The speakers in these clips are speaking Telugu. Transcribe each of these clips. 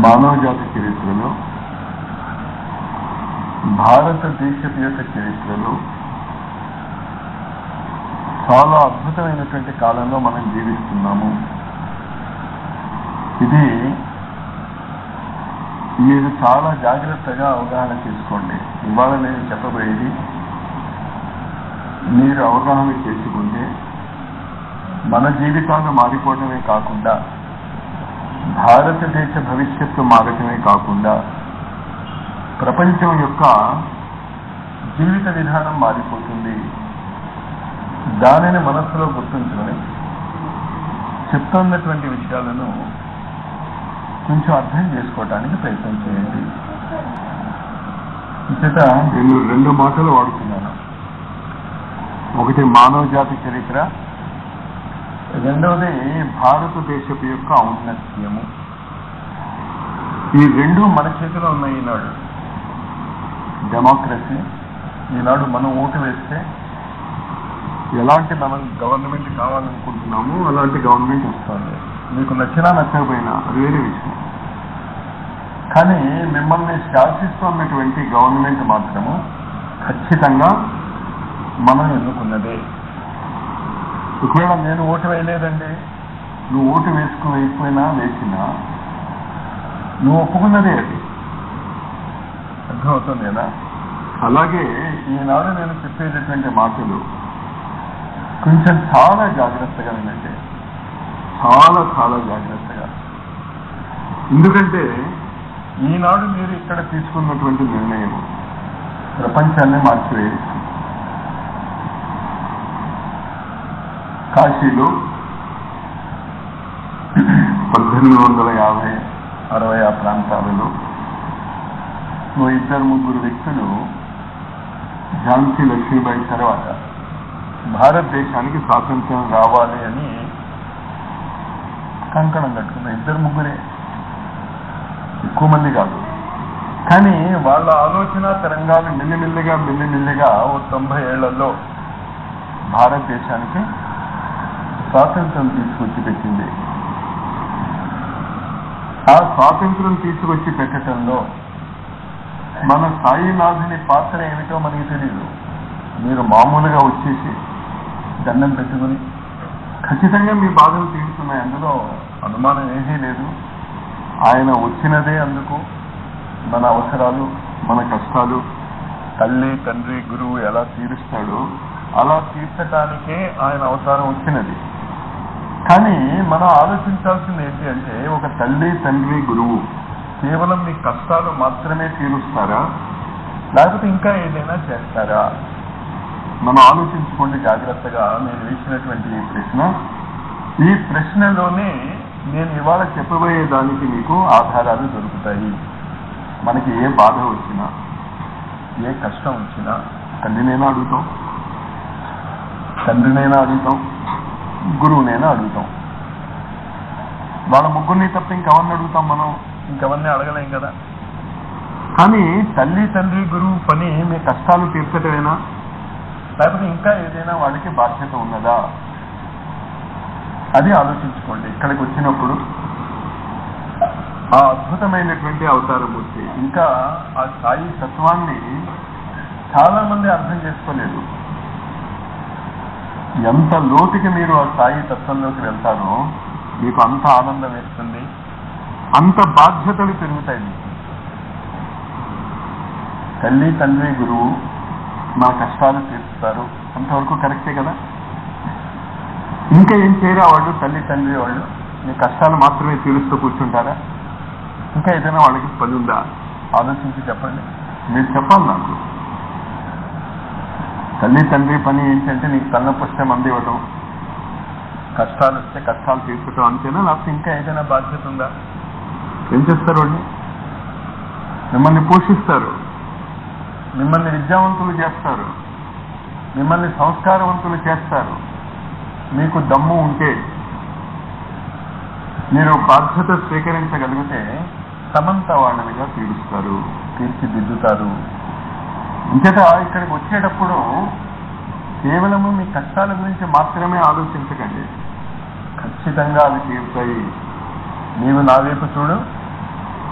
మానవజాతి చరిత్రలో, భారతదేశపు యొక్క చరిత్రలో చాలా అద్భుతమైనటువంటి కాలంలో మనం జీవిస్తున్నాము. ఇది మీరు చాలా జాగ్రత్తగా అవగాహన చేసుకోండి. ఇవాళ నేను చెప్పబోయేది మీరు అవగాహన చేసుకుంటే మన జీవితాలు మారిపోవటమే కాకుండా, భారతదేశ భవిష్యత్తు మారటమే కాకుండా, ప్రపంచం యొక్క జీవిత విధానం మారిపోతుంది. దానిని మనస్సులో గుర్తుంచుకొని చెప్తున్నటువంటి విషయాలను కొంచెం అర్థం చేసుకోవటానికి ప్రయత్నం చేయండి. ఇచ్చట నేను రెండు మాటలు వాడుతున్నాను. ఒకటి మానవ జాతి చరిత్ర, రెండవది భారతదేశపు యొక్క ఔన్నత్యము. ఈ రెండు మన చేతిలో ఉన్నాయి. ఈనాడు డెమోక్రసీ, ఈనాడు మనం ఓటు వేస్తే ఎలాంటి మనం గవర్నమెంట్ కావాలనుకుంటున్నామో అలాంటి గవర్నమెంట్ వస్తుంది. మీకు నచ్చినా నచ్చకపోయినా అది వేరే విషయం. కానీ మిమ్మల్ని శాసిస్తున్నటువంటి గవర్నమెంట్ మాత్రము ఖచ్చితంగా మనం ఎన్నుకున్నదే. ఒకవేళ నేను ఓటు వేయలేదండి, నువ్వు ఓటు వేయకపోయినా వేసినా నువ్వు ఒప్పుకున్నదే అది. అర్థమవుతుంది కదా? అలాగే ఈనాడు నేను చెప్పేటటువంటి మాటలు కొంచెం చాలా జాగ్రత్తగా వినండి, చాలా చాలా జాగ్రత్తగా. ఎందుకంటే ఈనాడు మీరు ఇక్కడ తీసుకున్నటువంటి నిర్ణయం ప్రపంచాన్ని మార్చివేయచ్చు. కాశీలో 1850-60 ఆ ప్రాంతాలలో ఇద్దరు ముగ్గురు వ్యక్తులు ఝాన్సీ లక్ష్మీబాయి తర్వాత భారతదేశానికి స్వాతంత్ర్యం రావాలి అని కంకణం కట్టుకున్న ఇద్దరు ముగ్గురే, ఎక్కువ మంది కాదు. కానీ వాళ్ళ ఆలోచన తరంగాలు మెల్లిమెల్లిగా ఓ 90 ఏళ్లలో భారతదేశానికి స్వాతంత్రం తీసుకొచ్చి పెట్టింది. ఆ స్వాతంత్రం తీసుకొచ్చి పెట్టడంలో మన సాయినాథుని పాత్ర ఏమిటో మనకి తెలియదు. మీరు మామూలుగా వచ్చేసి దండం పెట్టుకుని ఖచ్చితంగా మీ బాధలు తీరుతున్నాయి, అందులో అనుమానం ఏమీ లేదు. ఆయన వచ్చినదే అందుకు, మన అవసరాలు, మన కష్టాలు తల్లి తండ్రి గురువు ఎలా తీరుస్తాడో అలా తీర్చడానికే ఆయన అవతారం వచ్చినది. కానీ మనం ఆలోచించాల్సింది ఏంటి అంటే, ఒక తల్లి తండ్రి గురువు కేవలం మీ కష్టాలు మాత్రమే తీరుస్తారా, లేకపోతే ఇంకా ఏదైనా చేస్తారా? మనం ఆలోచించుకోండి జాగ్రత్తగా. నేను వేసినటువంటి ఈ ప్రశ్నలోనే నేను ఇవాళ చెప్పబోయేదానికి మీకు ఆధారాలు దొరుకుతాయి. మనకి ఏ బాధ వచ్చినా, ఏ కష్టం వచ్చినా, తల్లినైనా అడుగుతాం, తండ్రినైనా అడుగుతాం, గురువునైనా అడుగుతాం. వాళ్ళ ముగ్గురిని తప్ప ఇంకెవరిని అడుగుతాం మనం? ఇంకెవరిని అడగలేం కదా. కానీ తల్లి, తండ్రి, గురువు పని మీ కష్టాలు తీర్చటమేనా, లేకపోతే ఇంకా ఏదైనా వాళ్ళకి బాధ్యత ఉన్నదా? అది ఆలోచించుకోండి. ఇక్కడికి వచ్చినప్పుడు ఆ అద్భుతమైనటువంటి అవతారమూర్తి, ఇంకా ఆ సాయి తత్వాన్ని చాలా మంది అర్థం చేసుకోలేదు. ఎంత లోతుకి మీరు ఆ సాయి తత్వంలోకి వెళ్తారో మీకు అంత ఆనందం వేస్తుంది, అంత బాధ్యతలు పెరుగుతాయి మీకు. తల్లి, తండ్రి, గురువు మా కష్టాలు తీరుస్తారు, అంతవరకు కరెక్టే కదా. ఇంకా ఏం చేయరా వాళ్ళు? తల్లి, తండ్రి వాళ్ళు మీ కష్టాలు మాత్రమే తీరుస్తూ కూర్చుంటారా? ఇంకా ఏదైనా వాళ్ళకి పని ఉందా? ఆలోచించి చెప్పండి. మీరు చెప్పాలి నాకు. తల్లి, తండ్రి పని ఏంటంటే నీకు తలనొప్పి వస్తే మంది ఇవ్వటం, కష్టాలు వస్తే కష్టాలు తీర్చడం అంతేనా, లేకపోతే ఇంకా ఏదైనా బాధ్యత ఉందా? ఏం చేస్తారు వాళ్ళు? మిమ్మల్ని పోషిస్తారు, మిమ్మల్ని విద్యావంతులు చేస్తారు, మిమ్మల్ని సంస్కారవంతులు చేస్తారు. మీకు దమ్ము ఉంటే, మీరు బాధ్యత స్వీకరించగలిగితే సమంత వాళ్ళనిగా తీరుస్తారు, తీర్చిదిద్దుతారు. ఇంకట ఇక్కడికి వచ్చేటప్పుడు కేవలము మీ కష్టాల గురించి మాత్రమే ఆలోచించకండి. ఖచ్చితంగా అవి తీరుతాయి. నీవు నా వైపు చూడు,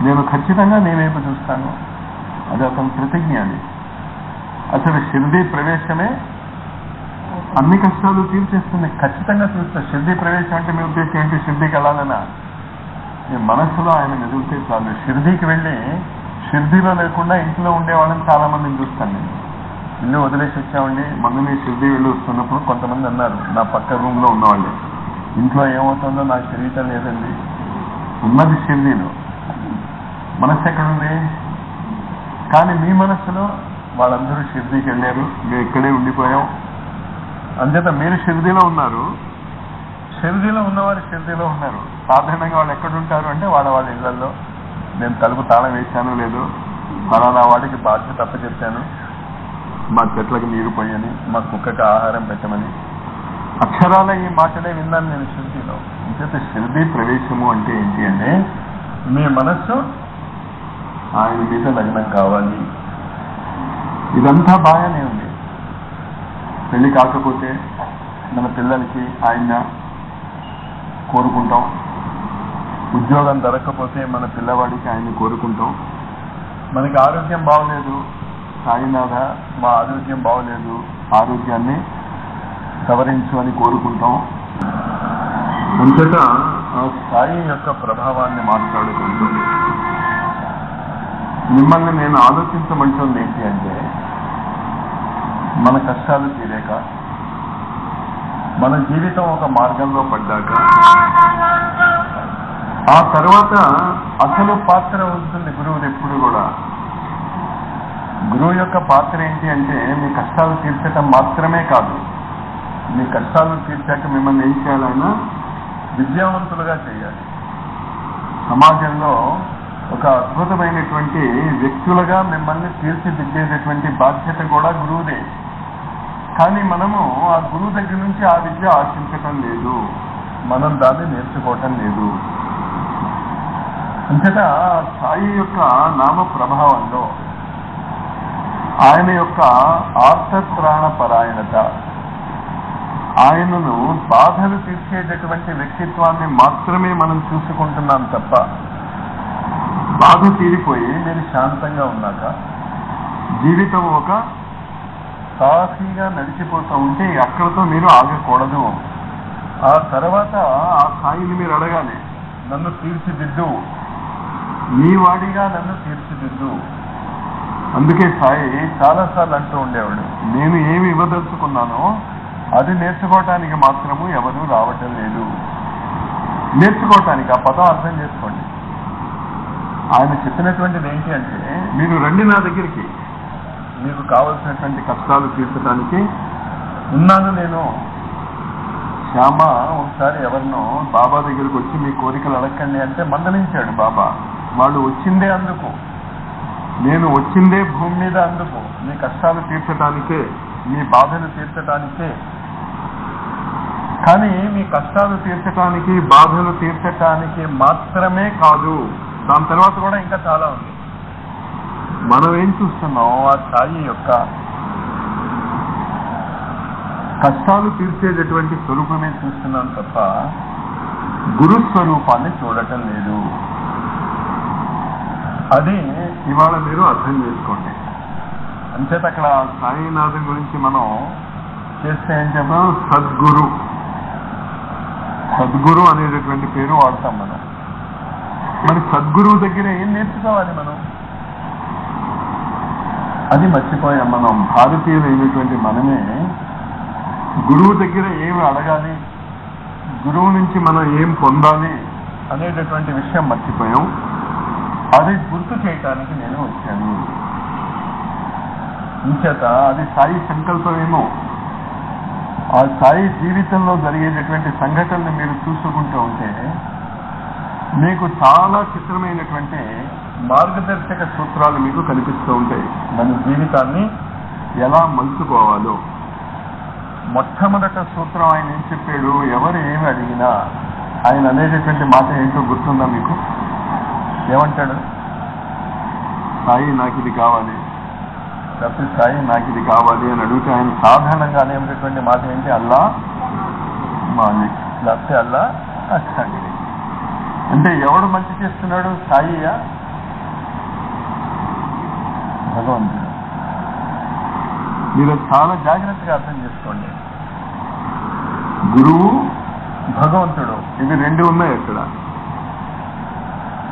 నేను ఖచ్చితంగా నీ వైపు చూస్తాను. అది అతని ప్రతిజ్ఞ. అది అసలు షిర్డీ ప్రవేశమే అన్ని కష్టాలు తీర్చేస్తుంది, ఖచ్చితంగా తీరుస్తా. షిర్డీ ప్రవేశం అంటే మీ ఉద్దేశం ఏంటి? షిర్డీకి వెళ్ళాలనా? మీ మనస్సులో ఆయన మెదిలితే చాలు. షిర్డీకి వెళ్ళి షిర్డీలో లేకుండా ఇంట్లో ఉండే వాళ్ళని చాలా మందిని చూస్తాను నేను. ఇల్లు వదిలేసి వచ్చామండి, మందుని షిర్డీ వెళ్ళి వస్తున్నప్పుడు కొంతమంది అన్నారు, నా పక్క రూమ్లో ఉన్నవాళ్ళు, ఇంట్లో ఏమవుతుందో నాకు తెలియటం లేదండి. ఉన్నది షిర్డీలో, మనస్సు ఎక్కడుంది? కానీ మీ మనస్సులో వాళ్ళందరూ షిర్డీకి వెళ్ళారు, మేము ఇక్కడే ఉండిపోయాం. అంచేత మీరు షిర్డీలో ఉన్నారు, షిర్డీలో ఉన్నవారు షిర్డీలో ఉన్నారు. సాధారణంగా వాళ్ళు ఎక్కడుంటారు అంటే వాళ్ళ ఇళ్లలో. నేను తలుపు తాళం వేశాను లేదు, ఫలానా వాడికి బాధ్యత అప్పచెప్పాను, మా చెట్లకు నీరు పోయని, మా కుక్కకి ఆహారం పెట్టమని. అక్షరాల ఈ మాటలే విన్నాను నేను షిర్డీలో. అంచేత షిర్డీ ప్రవేశము అంటే ఏంటి అంటే మీ మనస్సు ఆయన మీద లగ్నం కావాలి. ఇదంతా బాగానే ఉంది. పెళ్లి కాకపోతే మన పిల్లలకి ఆయన కోరుకుంటాం, ఉద్యోగం దొరకకపోతే మన పిల్లవాడికి ఆయన్ని కోరుకుంటాం, మనకి ఆరోగ్యం బాగలేదు, సాయినాథ మా ఆరోగ్యం బాగలేదు, ఆరోగ్యాన్ని సవరించు అని కోరుకుంటాం. అంతటా ఆ సాయి యొక్క ప్రభావాన్ని మాట్లాడుకుంటూ మిమ్మల్ని నేను ఆలోచించమంటుంది ఏంటి అంటే, మన కష్టాలు తీరాక, మన జీవితం ఒక మార్గంలో పడ్డాక, ఆ తర్వాత అసలు పాత్ర ఉంటుంది గురువుది. ఎప్పుడు కూడా గురువు యొక్క పాత్ర ఏంటి అంటే మీ కష్టాలు తీర్చటం మాత్రమే కాదు, మీ కష్టాలు తీర్చాక మిమ్మల్ని ఏం చేయాలన్నా విద్యావంతులుగా చేయాలి. సమాజంలో ఒక అద్భుతమైనటువంటి వ్యక్తులుగా మిమ్మల్ని తీర్చిదిద్దేటటువంటి బాధ్యత కూడా గురువుదే. కానీ మనము ఆ గురువు దగ్గర నుంచి ఆ విద్య ఆశించటం లేదు, మనం దాన్ని నేర్చుకోవటం లేదు. అంతటా సాయి యొక్క నామ ప్రభావంలో ఆయన యొక్క ఆర్తత్రాణ పరాయణత, ఆయనను బాధలు తీర్చేటటువంటి వ్యక్తిత్వాన్ని మాత్రమే మనం చూసుకుంటున్నాం తప్ప, బాధ తీరిపోయి మీరు శాంతంగా ఉన్నాక జీవితం ఒక సాఫీగా నడిచిపోతూ ఉంటే అక్కడతో మీరు ఆగకూడదు. ఆ తర్వాత ఆ సాయిని మీరు అడగాలి, నన్ను తీర్చిదిద్దు, నీ వాడిగా నన్ను తీర్చిదిద్దు. అందుకే సాయి చాలాసార్లు అంటూ ఉండేవాడు, నేను ఏమి ఇవ్వదలుచుకున్నానో అది నేర్చుకోవటానికి మాత్రము ఎవరూ రావటం లేదు. నేర్చుకోవటానికి ఆ పదం అర్థం చేసుకోండి. ఆయన చెప్పినటువంటిది ఏంటి అంటే, మీరు రండి నా దగ్గరికి, మీకు కావలసినటువంటి కష్టాలు తీర్చడానికి ఉన్నాను నేను. శ్యామ ఒకసారి ఎవరినో బాబా దగ్గరికి వచ్చి మీ కోరికలు అడగండి అంటే మందలించాడు బాబా. వాళ్ళు వచ్చిందే అందుకు, నేను వచ్చిందే భూమి మీద అందుకు, మీ కష్టాలు తీర్చడానికే, మీ బాధలు తీర్చడానికే. కానీ మీ కష్టాలు తీర్చడానికి, బాధలు తీర్చడానికి మాత్రమే కాదు, దాని తర్వాత కూడా ఇంకా చాలా ఉంది. మనం ఏం చూస్తున్నాం, ఆ సాయి యొక్క కష్టాలు తీర్చేటటువంటి స్వరూపమే చూస్తున్నాం తప్ప గురు స్వరూపాన్ని చూడటం లేదు. అది ఇవాళ మీరు అర్థం చేసుకోండి. అంచేత అక్కడ సాయినాథం గురించి మనం చేస్తే ఏం చెప్పాం, సద్గురు. సద్గురు అనేటటువంటి పేరు వాడతాం మనం. మరి సద్గురువు దగ్గర ఏం నేర్చుకోవాలి మనం? అది మర్చిపోయాం మనం. భారతీయులైనటువంటి మనమే గురువు దగ్గర ఏమి అడగాలి, గురువు నుంచి మనం ఏం పొందాలి అనేటటువంటి విషయం మర్చిపోయాం. అది గుర్తు చేయటానికి నేను వచ్చాను. ఇంచేత అది సాయి సంకల్పమేమో. ఆ సాయి జీవితంలో జరిగేటటువంటి సంఘటనలు మీరు చూసుకుంటూ ఉంటే మీకు చాలా చిత్రమైనటువంటి మార్గదర్శక సూత్రాలు మీకు కనిపిస్తూ ఉంటాయి. మన జీవితాన్ని ఎలా మలుచుకోవాలో. మొట్టమొదట సూత్రం ఆయన ఏం చెప్పాడు, ఎవరు ఏమి అడిగినా ఆయన అనేటటువంటి మాట ఏంటో గుర్తుందా మీకు? ఏమంటాడు? సాయి నాకు ఇది కావాలి, లేకపోతే సాయి నాకు ఇది కావాలి అని అడిగితే ఆయన సాధారణంగా అనేటటువంటి మాట ఏంటి? అల్లా మాలిక్, లేకపోతే అల్లా అచ్చాగిరి. అంటే ఎవడు మంచి చేస్తున్నాడు? సాయియా భగవంతుడు? మీరు చాలా జాగ్రత్తగా అర్థం చేసుకోండి. గురువు, భగవంతుడు, ఇవి రెండు ఉన్నాయి అక్కడ.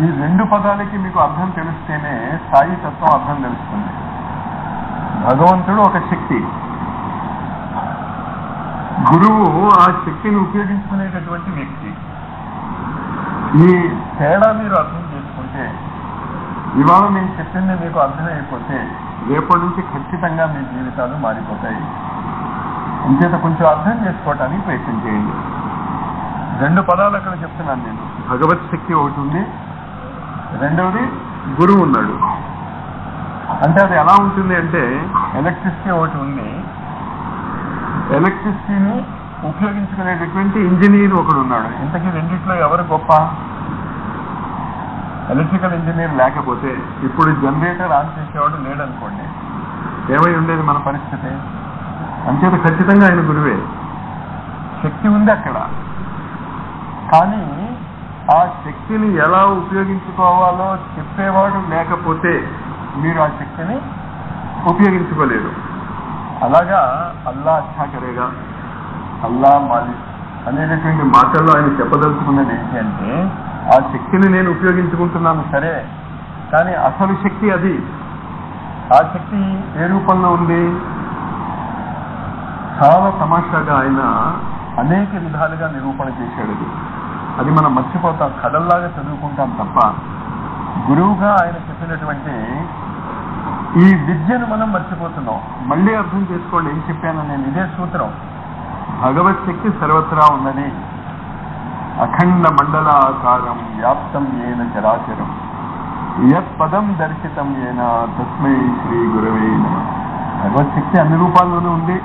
ఈ రెండు పదాలకి మీకు అర్థం తెలిస్తేనే సాయి తత్వం అర్థం తెలుస్తుంది. భగవంతుడు ఒక శక్తి, గురువు ఆ శక్తిని ఉపయోగించుకునేటటువంటి వ్యక్తి. ఈ తేడా మీరు అర్థం చేసుకుంటే, ఇవాళ నేను చెప్పింది మీకు అర్థమైపోతే రేపటి నుంచి ఖచ్చితంగా మీ జీవితాలు మారిపోతాయి. ఇంకేత కొంచెం అర్థం చేసుకోవటానికి ప్రయత్నం చేయండి. రెండు పదాలు అక్కడ చెప్తున్నాను నేను. భగవత్ శక్తి ఒకటి ఉంది, రెండవది గురువు ఉన్నాడు. అంటే అది ఎలా ఉంటుంది అంటే, ఎలక్ట్రిసిటీ ఒకటి ఉంది, ఎలక్ట్రిసిటీని ఉపయోగించుకునేటటువంటి ఇంజనీర్ ఒకడు ఉన్నాడు. ఇంతకీ రెండిట్లో ఎవరు గొప్ప? ఎలక్ట్రికల్ ఇంజనీర్ లేకపోతే ఇప్పుడు జనరేటర్ ఆన్ చేసేవాడు లేడనుకోండి, ఏమై ఉండేది మన పరిస్థితి? అంచేత ఖచ్చితంగా ఆయన గురువే. శక్తి ఉంది అక్కడ, కానీ ఆ శక్తిని ఎలా ఉపయోగించుకోవాలో చెప్పేవాడు లేకపోతే మీరు ఆ శక్తిని ఉపయోగించుకోలేరు. అలాగా అల్లా అచ్చా కరేగా, అల్లా మాలిక్ అనేటటువంటి మాటల్లో ఆయన చెప్పదలుచుకున్నది ఏంటి అంటే, ఆ శక్తిని నేను ఉపయోగించుకుంటున్నాను సరే, కానీ అసలు శక్తి అది. ఆ శక్తి ఏ రూపంలో ఉంది? చాలా తమాషాగా ఆయన అనేక విధాలుగా నిరూపణ చేశాడు. అది మనం మర్చిపోతాం, కథల్లాగా చదువుకుంటాం తప్ప గురువుగా ఆయన చెప్పినటువంటి ఈ విద్యను మనం మర్చిపోతున్నాం. మళ్ళీ అర్థం చేసుకోండి ఏం చెప్పాను నేను. ఇదే సూత్రం. భగవత్ శక్తి సర్వత్రా ఉన్నది. అఖండ మండల ఆకారం వ్యాప్తం ఏన చరాచరం యత్ పదం దర్శితం ఏన తస్మై శ్రీ గురవే నమః. భగవత్ శక్తి అన్ని రూపాల్లోనూ ఉంది,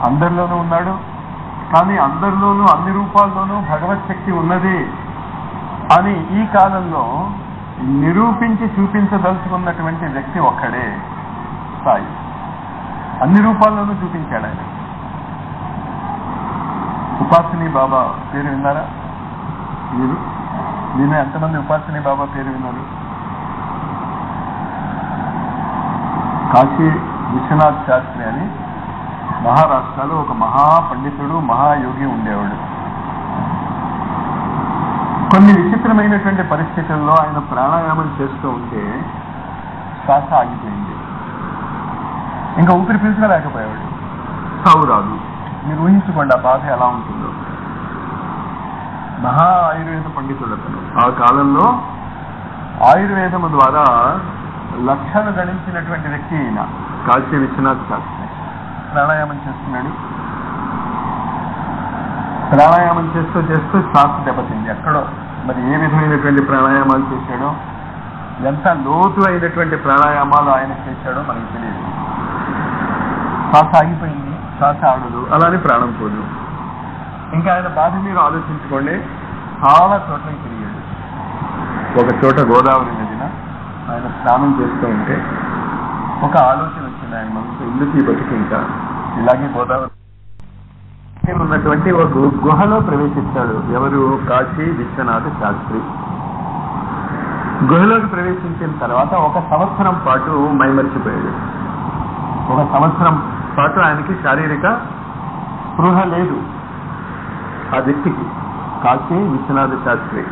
అందరిలోనూ ఉన్నాడు. కానీ అందరిలోనూ అన్ని రూపాల్లోనూ భగవత్ శక్తి ఉన్నది అని ఈ కాలంలో నిరూపించి చూపించదలుచుకున్నటువంటి వ్యక్తి ఒక్కడే సాయి. అన్ని రూపాల్లోనూ చూపించాడు ఆయన. ఉపాసిని బాబా పేరు విన్నారా మీరు? నేను ఎంతమంది ఉపాసిని బాబా పేరు విన్నారు? కాశీ విశ్వనాథ్ శాస్త్రి అని మహారాష్ట్రలో ఒక మహాపండితుడు, మహాయోగి ఉండేవాడు. కొన్ని విచిత్రమైనటువంటి పరిస్థితుల్లో ఆయన ప్రాణాయామం చేస్తూ ఉంటే శ్వాస ఆగిపోయింది, ఇంకా ఊపిరి పీల్చుకోలేకపోయేవాడు, సావు రాదు. మీరు ఊహించుకోండి ఆ బాధ ఎలా ఉంటుందో. మహా ఆయుర్వేద పండితుడు అతను. ఆ కాలంలో ఆయుర్వేదము ద్వారా లక్షలు గణించినటువంటి వ్యక్తి ఈయన కాశీ విశ్వనాథ్ శాస్త్రి. ప్రాణాయామం చేస్తున్నాడు. ప్రాణాయామం చేస్తూ చేస్తూ శ్వాస దెబ్బతింది ఎక్కడో. మరి ఏ విధమైనటువంటి ప్రాణాయామాలు చేశాడో, ఎంత లోతు అయినటువంటి ప్రాణాయామాలు ఆయన చేశాడో మనకు తెలియదు. శ్వాస ఆగిపోయింది, శ్వాస ఆడదు, అలానే ప్రాణం పోదు. ఇంకా ఆయన బాధ మీరు ఆలోచించుకోండి. చాలా చోట్లకి తిరిగాడు. ఒక చోట గోదావరి నదిన ఆయన స్నానం చేస్తూ ఉంటే ఒక ఆలోచన వచ్చింది ఆయన మనసు, ఎందుకు ఈ బతుకు ఇంకా ఇలాగే గోదావరి ఉన్నటువంటి ఒక గుహలో ప్రవేశిస్తాడు. ఎవరు? కాశీ విశ్వనాథ శాస్త్రి. గుహలోకి ప్రవేశించిన తర్వాత 1 సంవత్సరం పాటు మైమర్చిపోయాడు. 1 సంవత్సరం పాటు ఆయనకి శారీరక స్పృహ లేదు. ఆ వ్యక్తికి, కాశీ విశ్వనాథ శాస్త్రి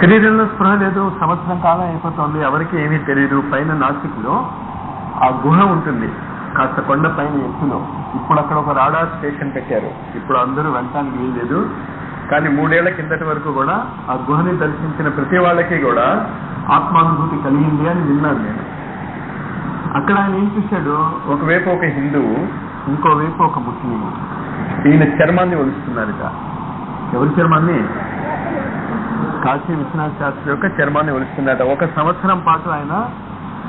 శరీరంలో స్పృహ లేదు. సంవత్సరం కాలం అయిపోతుంది, ఎవరికి ఏమీ తెలియదు. పైన నాసిక్లో ఆ గుహ ఉంటుంది, కాస్త కొండ పైన ఎత్తులో. ఇప్పుడు అక్కడ ఒక రాడార్ స్టేషన్ పెట్టారు. ఇప్పుడు అందరూ వెళ్ళటానికి వీల్లేదు, కానీ 3 ఏళ్ల కిందటి వరకు కూడా ఆ గుహని దర్శించిన ప్రతి వాళ్ళకి కూడా ఆత్మానుభూతి కలిగింది అని విన్నాను నేను. అక్కడ ఆయన ఏం చూశాడు? ఒకవైపు ఒక హిందువు, ఇంకోవైపు ఒక ముస్లిం. ఈయన చర్మాన్ని ఒలుస్తున్నారట. ఎవరి చర్మాన్ని? కాశీ విశ్వనాథ శాస్త్రి యొక్క చర్మాన్ని ఒలుస్తున్నట. 1 సంవత్సరం పాటు ఆయన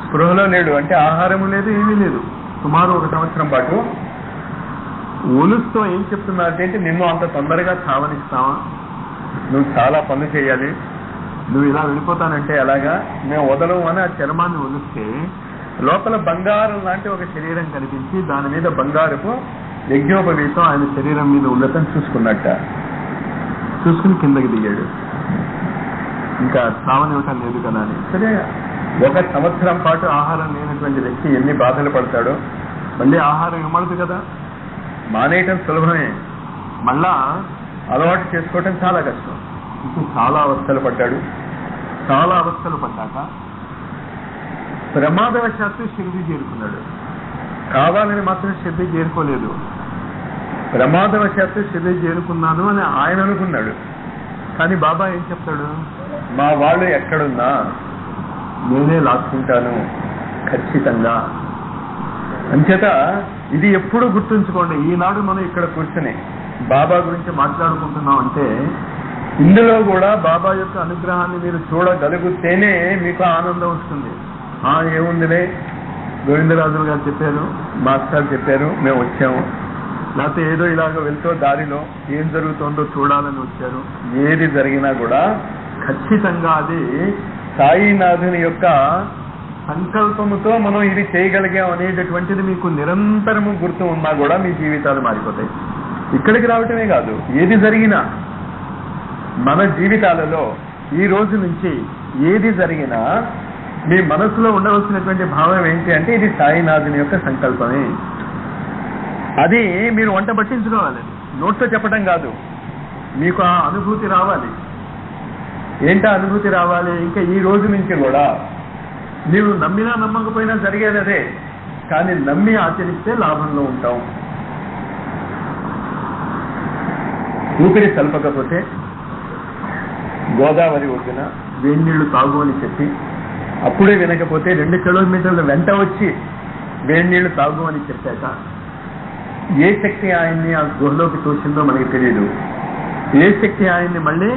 స్పృహలో లేడు, అంటే ఆహారము లేదు, ఏమీ లేదు. సుమారు 1 సంవత్సరం పాటు ఒలుస్తూ ఏం చెప్తున్నారంటే, నిన్ను అంత తొందరగా చావనిస్తావా? నువ్వు చాలా పనులు చేయాలి, నువ్వు ఇలా వెళ్ళిపోతానంటే ఎలాగా, మేము వదలవు అని ఆ చర్మాన్ని ఒలిస్తే లోపల బంగారం లాంటి ఒక శరీరం కనిపించి దాని మీద బంగారపు యజ్ఞోపవీతం ఆయన శరీరం మీద ఉండటం చూసుకున్నట్ట. చూసుకుని కిందకి దిగాడు. ఇంకా చావనివ్వటం లేదు కదా అని. సరే, 1 సంవత్సరం పాటు ఆహారం లేనటువంటి వ్యక్తి ఎన్ని బాధలు పడతాడో. మళ్ళీ ఆహారం ఇవ్వమడదు కదా, మానేయటం సులభమే, మళ్ళా అలవాటు చేసుకోవటం చాలా కష్టం. ఇంకా చాలా అవస్థలు పడ్డాడు. చాలా అవస్థలు పడ్డాక ప్రమాదవశాత్తు షిరిడి చేరుకున్నాడు. కావాలని మాత్రం షిరిడి చేరుకోలేదు. ప్రమాదవశాత్తు షిరిడి చేరుకున్నాను అని ఆయన అనుకున్నాడు. కానీ బాబా ఏం చెప్తాడు? మా వాళ్ళు ఎక్కడున్నా నేనే లాక్కుంటాను ఖచ్చితంగా. అంచేత ఇది ఎప్పుడూ గుర్తుంచుకోండి. ఈనాడు మనం ఇక్కడ కూర్చొని బాబా గురించి మాట్లాడుకుంటున్నాం అంటే ఇందులో కూడా బాబా యొక్క అనుగ్రహాన్ని మీరు చూడగలిగితేనే మీకు ఆనందం వస్తుంది. ఏముందిలే, గోవిందరాజులు గారు చెప్పారు, మాస్టర్ చెప్పారు, మేము వచ్చాము, లేకపోతే ఏదో ఇలాగ వెళ్తూ దారిలో ఏం జరుగుతుందో చూడాలని వచ్చారు. ఏది జరిగినా కూడా ఖచ్చితంగా అది సాయినాథుని యొక్క సంకల్పముతో మనం ఇది చేయగలిగాం అనేటటువంటిది మీకు నిరంతరము గుర్తు ఉన్నా కూడా మీ జీవితాలు మారిపోతాయి. ఇక్కడికి రావటమే కాదు, ఏది జరిగినా మన జీవితాలలో ఈ రోజు నుంచి ఏది జరిగినా మీ మనసులో ఉండవలసినటువంటి భావం ఏంటి అంటే ఇది సాయినాథుని యొక్క సంకల్పమే. అది మీరు వంట పట్టించుకోవాలి, నోట్తో చెప్పడం కాదు. మీకు ఆ అనుభూతి రావాలి. ఏంటా అనుభూతి రావాలి? ఇంకా ఈ రోజు నుంచి కూడా నీవు నమ్మినా నమ్మకపోయినా జరిగేది అదే, కానీ నమ్మి ఆచరిస్తే లాభంలో ఉంటాం. ఊపిరి సల్పకపోతే గోదావరి ఒడ్డున వేడినీళ్లు తాగు అని చెప్పి, అప్పుడే వినకపోతే 2 కిలోమీటర్ల వెంట వచ్చి వేడినీళ్లు తాగు అని చెప్పాక ఏ శక్తి ఆయన్ని ఆ గుహలోకి తోసిందో మనకి తెలియదు. ఏ శక్తి ఆయన్ని మళ్ళీ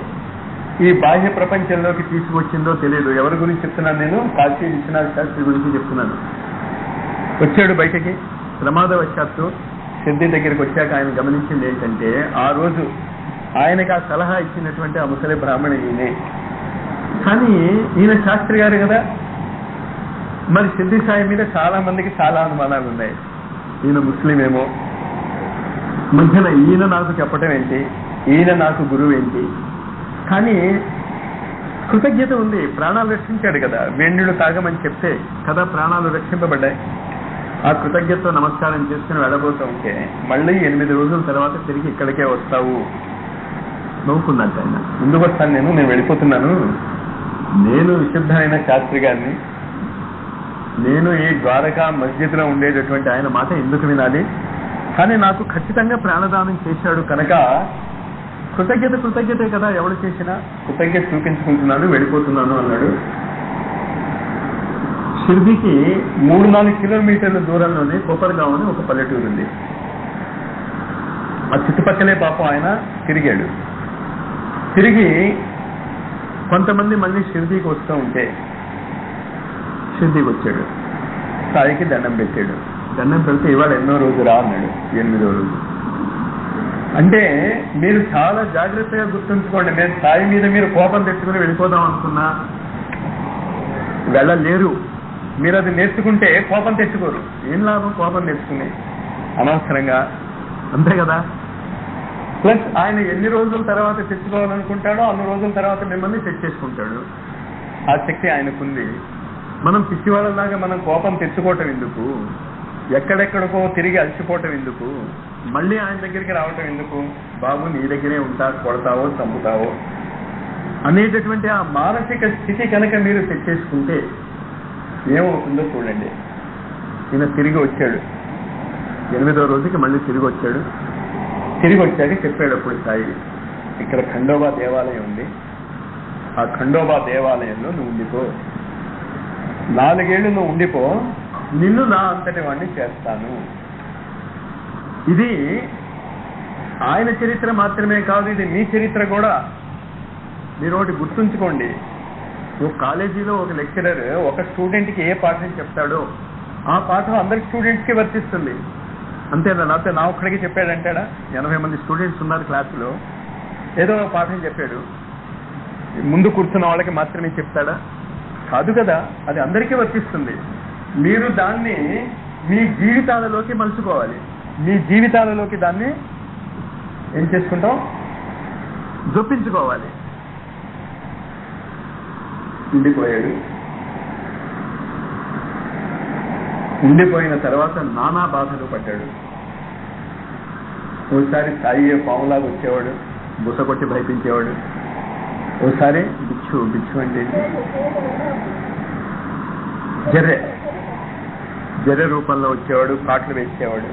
ఈ బాహ్య ప్రపంచంలోకి తీసుకువచ్చిందో తెలియదు. ఎవరి గురించి చెప్తున్నాను నేను? కాశీ విశ్వనాథ శాస్త్రి గురించి చెప్తున్నాను. వచ్చాడు బయటకి, ప్రమాదవశాత్తు సిద్ధి దగ్గరికి వచ్చాక ఆయన గమనించింది ఏంటంటే, ఆ రోజు ఆయనకి ఆ సలహా ఇచ్చినటువంటి ఆ ముసలి బ్రాహ్మణ ఈయనే. కానీ ఈయన శాస్త్రి గారు కదా, మరి సిద్ధి సాయి మీద చాలా మందికి చాలా అనుమానాలు ఉన్నాయి. ఈయన ముస్లిం ఏమో, మధ్యన ఈయన నాకు చెప్పటం ఏంటి, ఈయన నాకు గురువు ఏంటి? కానీ కృతజ్ఞత ఉంది, ప్రాణాలు రక్షించాడు కదా, వేణుళ్ళు తాగమని చెప్తే కదా ప్రాణాలు రక్షింపబడ్డాయి. ఆ కృతజ్ఞతతో నమస్కారం చేసుకుని వెళ్ళబోతూ ఉంటే మళ్ళీ 8 రోజుల తర్వాత తిరిగి ఇక్కడికే వస్తావు నవ్వుకున్నట్టు ఆయన. ఎందుకు వస్తాను నేను వెళ్ళిపోతున్నాను, నేను విశుద్ధమైన శాస్త్రి గారిని, నేను ఈ ద్వారకా మస్జిద్లో ఉండేటటువంటి ఆయన మాట ఎందుకు వినాలి? కానీ నాకు ఖచ్చితంగా ప్రాణదానం చేశాడు కనుక కృతజ్ఞతే కదా, ఎవరు చేసినా కృతజ్ఞత చూపించుకుంటున్నాను, వెళ్ళిపోతున్నాను అన్నాడు. షిర్డీకి 3-4 కిలోమీటర్ల దూరంలోనే కొప్పర్గావ్ అని ఒక పల్లెటూరు ఉంది. ఆ చుట్టుపక్కలే పాపం ఆయన తిరిగాడు. తిరిగి కొంతమంది మళ్ళీ షిర్డీకి వస్తూ ఉంటే షిర్డీకి వచ్చాడు. సాయికి దండం పెట్టాడు. దండం పెడితే ఇవాళ ఎన్నో రోజు రా అన్నాడు, 8వ రోజు. అంటే మీరు చాలా జాగ్రత్తగా గుర్తుంచుకోండి, మేము సాయి మీద మీరు కోపం తెచ్చుకుని వెళ్ళిపోదాం అనుకున్నా వెళ్ళలేరు. మీరు అది నేర్చుకుంటే కోపం తెచ్చుకోరు. ఏం లాభం కోపం తెచ్చుకుని అనవసరంగా, అంతే కదా. ప్లస్ ఆయన ఎన్ని రోజుల తర్వాత తెచ్చుకోవాలనుకుంటాడో అన్ని రోజుల తర్వాత మిమ్మల్ని తెచ్చేసుకుంటాడు. ఆ శక్తి ఆయనకుంది. మనం పిచ్చివాళ్ళలాగా మనం కోపం తెచ్చుకోవటం ఎందుకు, ఎక్కడెక్కడికో తిరిగి అలసిపోవటం ఎందుకు, మళ్ళీ ఆయన దగ్గరికి రావటం ఎందుకు? బాబు నీ దగ్గరే ఉంటా, కొడతావో చంపుతావో అనేటటువంటి ఆ మానసిక స్థితి కనుక మీరు తెచ్చేసుకుంటే ఏమవుతుందో చూడండి. ఈయన తిరిగి వచ్చాడు, 8వ రోజుకి మళ్ళీ తిరిగి వచ్చాడు. తిరిగి వచ్చాక చెప్పాడు అప్పుడు సాయి, ఇక్కడ ఖండోబా దేవాలయం ఉంది, ఆ ఖండోబా దేవాలయంలో నువ్వు ఉండిపో, 4 ఏళ్ళు నువ్వు ఉండిపో, నిన్ను నా అంతటి వాడిని చేస్తాను. ఇది ఆయన చరిత్ర మాత్రమే కాదు, ఇది మీ చరిత్ర కూడా. మీరు ఒకటి గుర్తుంచుకోండి, ఒక కాలేజీలో ఒక లెక్చరర్ ఒక స్టూడెంట్కి ఏ పాఠం చెప్తాడో ఆ పాఠం అందరి స్టూడెంట్స్కి వర్తిస్తుంది. అంతేనా? లేకపోతే నా ఒక్కడికి చెప్పాడంటాడా? 80 మంది స్టూడెంట్స్ ఉన్నారు క్లాసులో, ఏదో ఒక పాఠం చెప్పాడు, ముందు కూర్చున్న వాళ్ళకి మాత్రమే చెప్తాడా? కాదు కదా, అది అందరికీ వర్తిస్తుంది. మీరు దాన్ని మీ జీవితాలలోకి మలుచుకోవాలి. మీ జీవితాలలోకి దాన్ని ఏం చేసుకుంటాం? జొప్పించుకోవాలి. ఉండిపోయాడు. ఉండిపోయిన తర్వాత నానా బాధలు పడ్డాడు. ఓసారి సాయి పాములాగా వచ్చేవాడు, బుస కొట్టి భయపించేవాడు. ఓసారి బిచ్చు, బిచ్చు అంటే జర్రె రూపంలో వచ్చేవాడు, కాట్లు వేసేవాడు.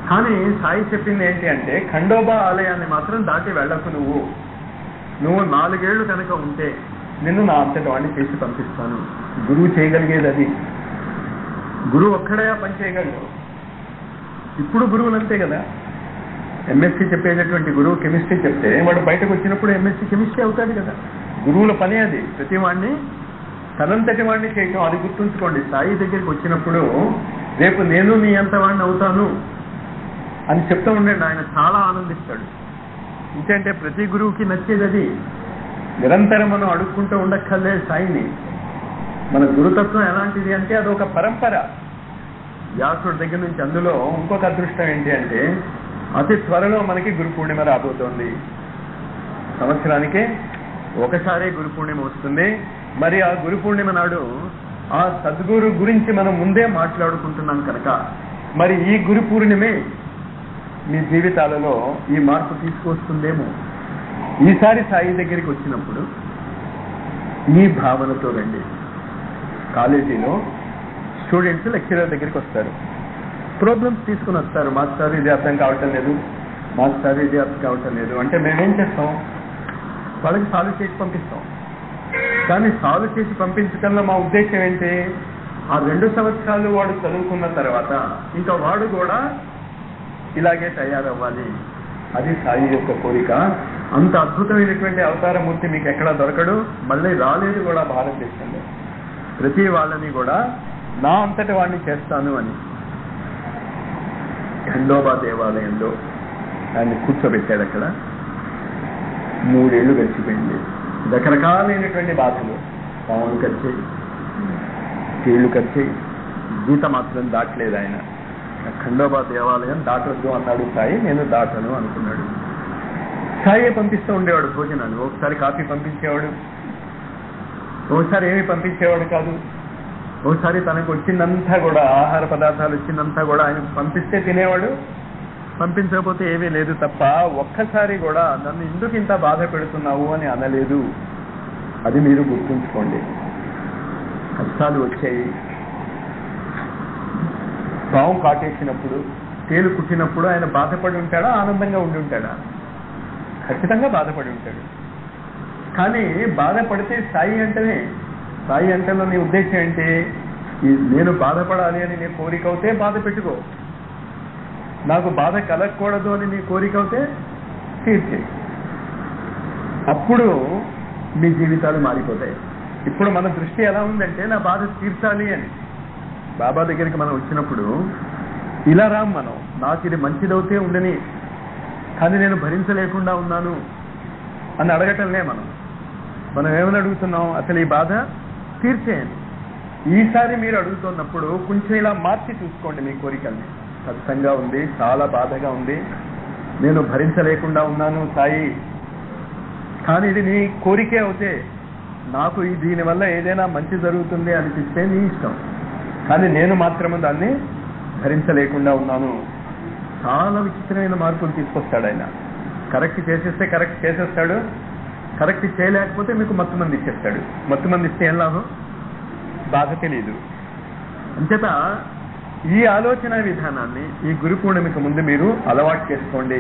కానీ సాయి చెప్పింది ఏంటి అంటే, ఖండోబా ఆలయాన్ని మాత్రం దాటి వెళ్ళకు. నువ్వు 4 ఏళ్ళు కనుక ఉంటే నిన్ను నా అంతటి వాడిని చేసి పంపిస్తాను. గురువు చేయగలిగేది అది. గురువు ఒక్కడే పని చేయగలడు. ఇప్పుడు గురువులు అంతే కదా. ఎంఎస్సీ చెప్పేటటువంటి గురువు కెమిస్ట్రీ చెప్తే వాడు బయటకు వచ్చినప్పుడు ఎంఎస్సీ కెమిస్ట్రీ అవుతాడు కదా. గురువుల పని అది, ప్రతి వాడిని తనంతటి వాడిని చేయటం. అది గుర్తుంచుకోండి. సాయి దగ్గరికి వచ్చినప్పుడు రేపు నేను నీ అంత వాడిని అవుతాను అని చెప్తూ ఉండండి, ఆయన చాలా ఆనందిస్తాడు. ఎందుకంటే ప్రతి గురువుకి నచ్చేది అది. నిరంతరం మనం అడుక్కుంటూ ఉండక్కర్లేదు సాయిని. మన గురుతత్వం ఎలాంటిది అంటే అదొక పరంపర. వ్యాసుడి దగ్గర నుంచి. అందులో ఇంకొక అదృష్టం ఏంటి అంటే, అతి త్వరలో మనకి గురు పూర్ణిమ రాబోతోంది. సంవత్సరానికి ఒకసారి గురు పూర్ణిమ వస్తుంది. మరి ఆ గురు పూర్ణిమ నాడు ఆ సద్గురు గురించి మనం ముందే మాట్లాడుకుంటున్నాం కనుక, మరి ఈ గురు పూర్ణిమే మీ జీవితాలలో ఈ మార్పు తీసుకొస్తుందేమో. ఈసారి సాయి దగ్గరికి వచ్చినప్పుడు ఈ భావనతో రండి. కాలేజీలో స్టూడెంట్స్ లెక్చరర్ దగ్గరికి వస్తారు, ప్రాబ్లమ్స్ తీసుకుని వస్తారు. మాస్టర్ ఇది అర్థం కావటం లేదు, మాస్టర్ ఇది అర్థం కావటం లేదు అంటే మేమేం చేస్తాం? వాళ్ళకి సాల్వ్ చేసి పంపిస్తాం. కానీ సాల్వ్ చేసి పంపించడంలో మా ఉద్దేశం ఏంటి? ఆ 2 సంవత్సరాలు వాడు చదువుకున్న తర్వాత ఇంకా వాడు కూడా ఇలాగే తయారవ్వాలి. అది సాయి యొక్క కోరిక. అంత అద్భుతమైనటువంటి అవతారమూర్తి మీకు ఎక్కడా దొరకడు, మళ్ళీ రాలేదు కూడా భారతదేశంలో. ప్రతి వాళ్ళని కూడా నా అంతటి వాడిని చేస్తాను అని ఖండోబా దేవాలయంలో ఆయన్ని కూర్చోబెట్టాడు. అక్కడ 3 ఏళ్ళు గడిచిపోయింది. రకరకాలైనటువంటి బాధలు, పాములు ఖర్చేయి, కీళ్లు ఖర్చేయి, గీత మాత్రం దాటలేదు ఆయన. ఖండోబా దేవాలయం దాటొద్దు అన్నాడు సాయి, నేను దాటను అనుకున్నాడు. సాయి పంపిస్తూ ఉండేవాడు భోజనాలు. ఒకసారి కాఫీ పంపించేవాడు, ఒకసారి ఏమి పంపించేవాడు కాదు. ఒకసారి తనకు వచ్చిందంతా కూడా, ఆహార పదార్థాలు వచ్చిందంతా కూడా ఆయన పంపిస్తే తినేవాడు, పంపించకపోతే ఏమీ లేదు తప్ప ఒక్కసారి కూడా నన్ను ఎందుకు ఇంత బాధ పెడుతున్నావు అని అనలేదు. అది మీరు గుర్తుంచుకోండి. కష్టాలు వచ్చాయి. పాము కాటేసినప్పుడు, తేలు కుట్టినప్పుడు ఆయన బాధపడి ఉంటాడా, ఆనందంగా ఉండి ఉంటాడా? ఖచ్చితంగా బాధపడి ఉంటాడు. కానీ బాధపడితే సాయి అంటేనే, సాయి అంటేలో నీ ఉద్దేశం ఏంటి? నేను బాధపడాలి అని నీ కోరిక అవుతే బాధ పెట్టుకో, నాకు బాధ కలగకూడదు అని నీ కోరిక అవుతే తీర్చే. అప్పుడు మీ జీవితాలు మారిపోతాయి. ఇప్పుడు మన దృష్టి ఎలా ఉందంటే నా బాధ తీర్చాలి అని. బాబా దగ్గరికి మనం వచ్చినప్పుడు ఇలా రాం మనం, నాకు ఇది మంచిదవుతే ఉండని, కానీ నేను భరించలేకుండా ఉన్నాను అని అడగటంలే మనం ఏమని అడుగుతున్నాం, అసలు ఈ బాధ తీర్చేయండి. ఈసారి మీరు అడుగుతున్నప్పుడు కొంచెం ఇలా మార్చి చూసుకోండి మీ కోరికల్ని. కష్టంగా ఉంది, చాలా బాధగా ఉంది, నేను భరించలేకుండా ఉన్నాను సాయి, కానీ ఇది నీ కోరికే అవుతే, నాకు దీనివల్ల ఏదైనా మంచి జరుగుతుంది అనిపిస్తే నీ ఇష్టం, కానీ నేను మాత్రమే దాన్ని భరించలేకుండా ఉన్నాను. చాలా విచిత్రమైన మార్పులు తీసుకొస్తాడు ఆయన. కరెక్ట్ చేసేస్తే కరెక్ట్ చేసేస్తాడు, కరెక్ట్ చేయలేకపోతే మీకు మత్తు మంది ఇచ్చేస్తాడు. మత్తు మంది ఇస్తే ఏం లాభం, బాధ తెలియదు. అంచేత ఈ ఆలోచన విధానాన్ని ఈ గురు పూర్ణిమకి ముందు మీరు అలవాటు చేసుకోండి.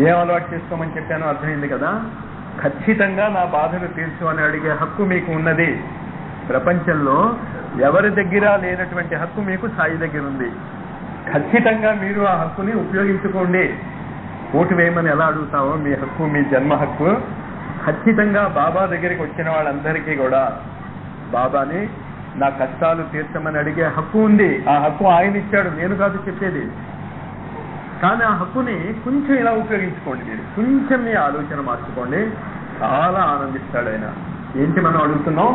ఏం అలవాటు చేసుకోమని చెప్పానో అర్థమైంది కదా. ఖచ్చితంగా నా బాధను తీర్చు అని అడిగే హక్కు మీకు ఉన్నది. ప్రపంచంలో ఎవరి దగ్గర లేనటువంటి హక్కు మీకు సాయి దగ్గర ఉంది. ఖచ్చితంగా మీరు ఆ హక్కుని ఉపయోగించుకోండి. ఓటు వేయమని ఎలా అడుగుతావో మీ హక్కు, మీ జన్మ హక్కు, ఖచ్చితంగా బాబా దగ్గరికి వచ్చిన వాళ్ళందరికీ కూడా బాబాని నా కష్టాలు తీర్చమని అడిగే హక్కు ఉంది. ఆ హక్కు ఆయన ఇచ్చాడు, నేను కాదు చెప్పేది. కానీ ఆ హక్కుని కొంచెం ఇలా ఉపయోగించుకోండి. మీరు కొంచెం మీ ఆలోచన మార్చుకోండి, చాలా ఆనందిస్తాడు ఆయన. ఏంటి మనం అడుగుతున్నాం,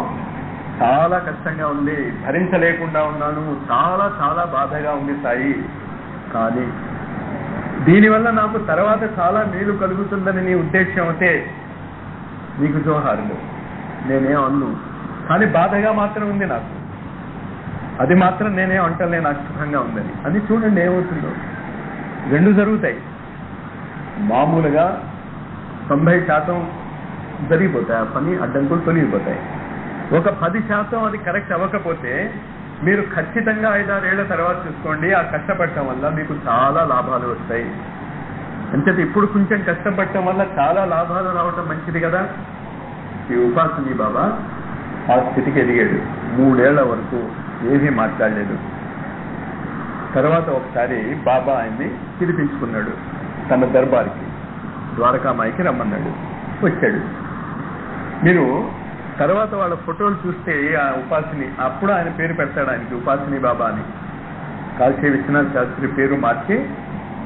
చాలా కష్టంగా ఉంది, భరించలేకుండా ఉన్నాను, చాలా చాలా బాధగా ఉంది సాయి, కానీ దీనివల్ల నాకు తర్వాత చాలా మేలు కలుగుతుందని నీ ఉద్దేశం అయితే నీకు జోహారులు, నేనేం అన్ను, కానీ బాధగా మాత్రం ఉంది నాకు, అది మాత్రం నేనేం అంటలే నాకు సుఖంగా ఉందని అని చూడండి ఏమవుతుందో. రెండు జరుగుతాయి. మామూలుగా 90% జరిగిపోతాయి, ఆ పని అడ్డంకులు తొలగిపోతాయి. ఒక 10% అది కరెక్ట్ అవ్వకపోతే మీరు ఖచ్చితంగా 5-6 ఏళ్ల తర్వాత చూసుకోండి, ఆ కష్టపడటం వల్ల మీకు చాలా లాభాలు వస్తాయి. అంచేత ఇప్పుడు కొంచెం కష్టపడటం వల్ల చాలా లాభాలు రావటం మంచిది కదా. ఈ ఉపాసని బాబా ఆ స్థితికి ఎదిగాడు. 3 ఏళ్ల వరకు ఏమీ మాట్లాడలేదు. తర్వాత ఒకసారి బాబా ఆయన్ని పిలిపించుకున్నాడు తన దర్బార్కి, ద్వారకామాయికి రమ్మన్నాడు. వచ్చాడు. మీరు తర్వాత వాళ్ళ ఫోటోలు చూస్తే ఆ ఉపాసిని, అప్పుడు ఆయన పేరు పెడతాడు ఆయనకి ఉపాసిని బాబా అని. కాల్చే విశ్వనాథ్ శాస్త్రి పేరు మార్చి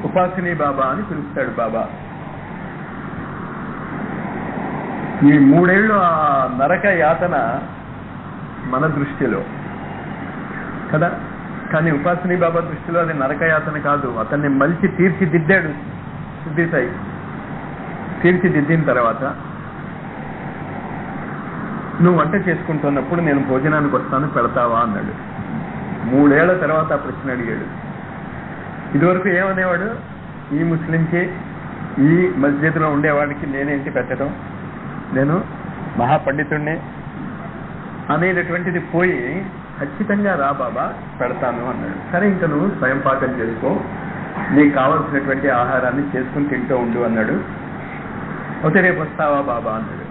ఉపాసిని బాబా అని పిలుస్తాడు బాబా. ఈ 3 ఏళ్ళు ఆ నరక యాతన మన దృష్టిలో కదా, కానీ ఉపాసిని బాబా దృష్టిలో అది నరకయాతన కాదు. అతన్ని మలిచి తీర్చిదిద్దాడు సిద్ధి సాయి. తీర్చిదిద్దిన తర్వాత నువ్వు వంట చేసుకుంటున్నప్పుడు నేను భోజనానికి వస్తాను, పెడతావా అన్నాడు. 3 ఏళ్ల తర్వాత ఆ ప్రశ్న అడిగాడు. ఇదివరకు ఏమనేవాడు, ఈ ముస్లింకి ఈ మస్జిద్లో ఉండేవాడికి నేనేంటి పెట్టడం, నేను మహాపండితుడిని అనేటటువంటిది పోయి ఖచ్చితంగా రా బాబా పెడతాను అన్నాడు. సరే ఇంకా నువ్వు స్వయం పాకం చేసుకో, నీకు కావలసినటువంటి ఆహారాన్ని చేసుకుని తింటూ ఉండు అన్నాడు. అయితే రేపు వస్తావా బాబా అన్నాడు.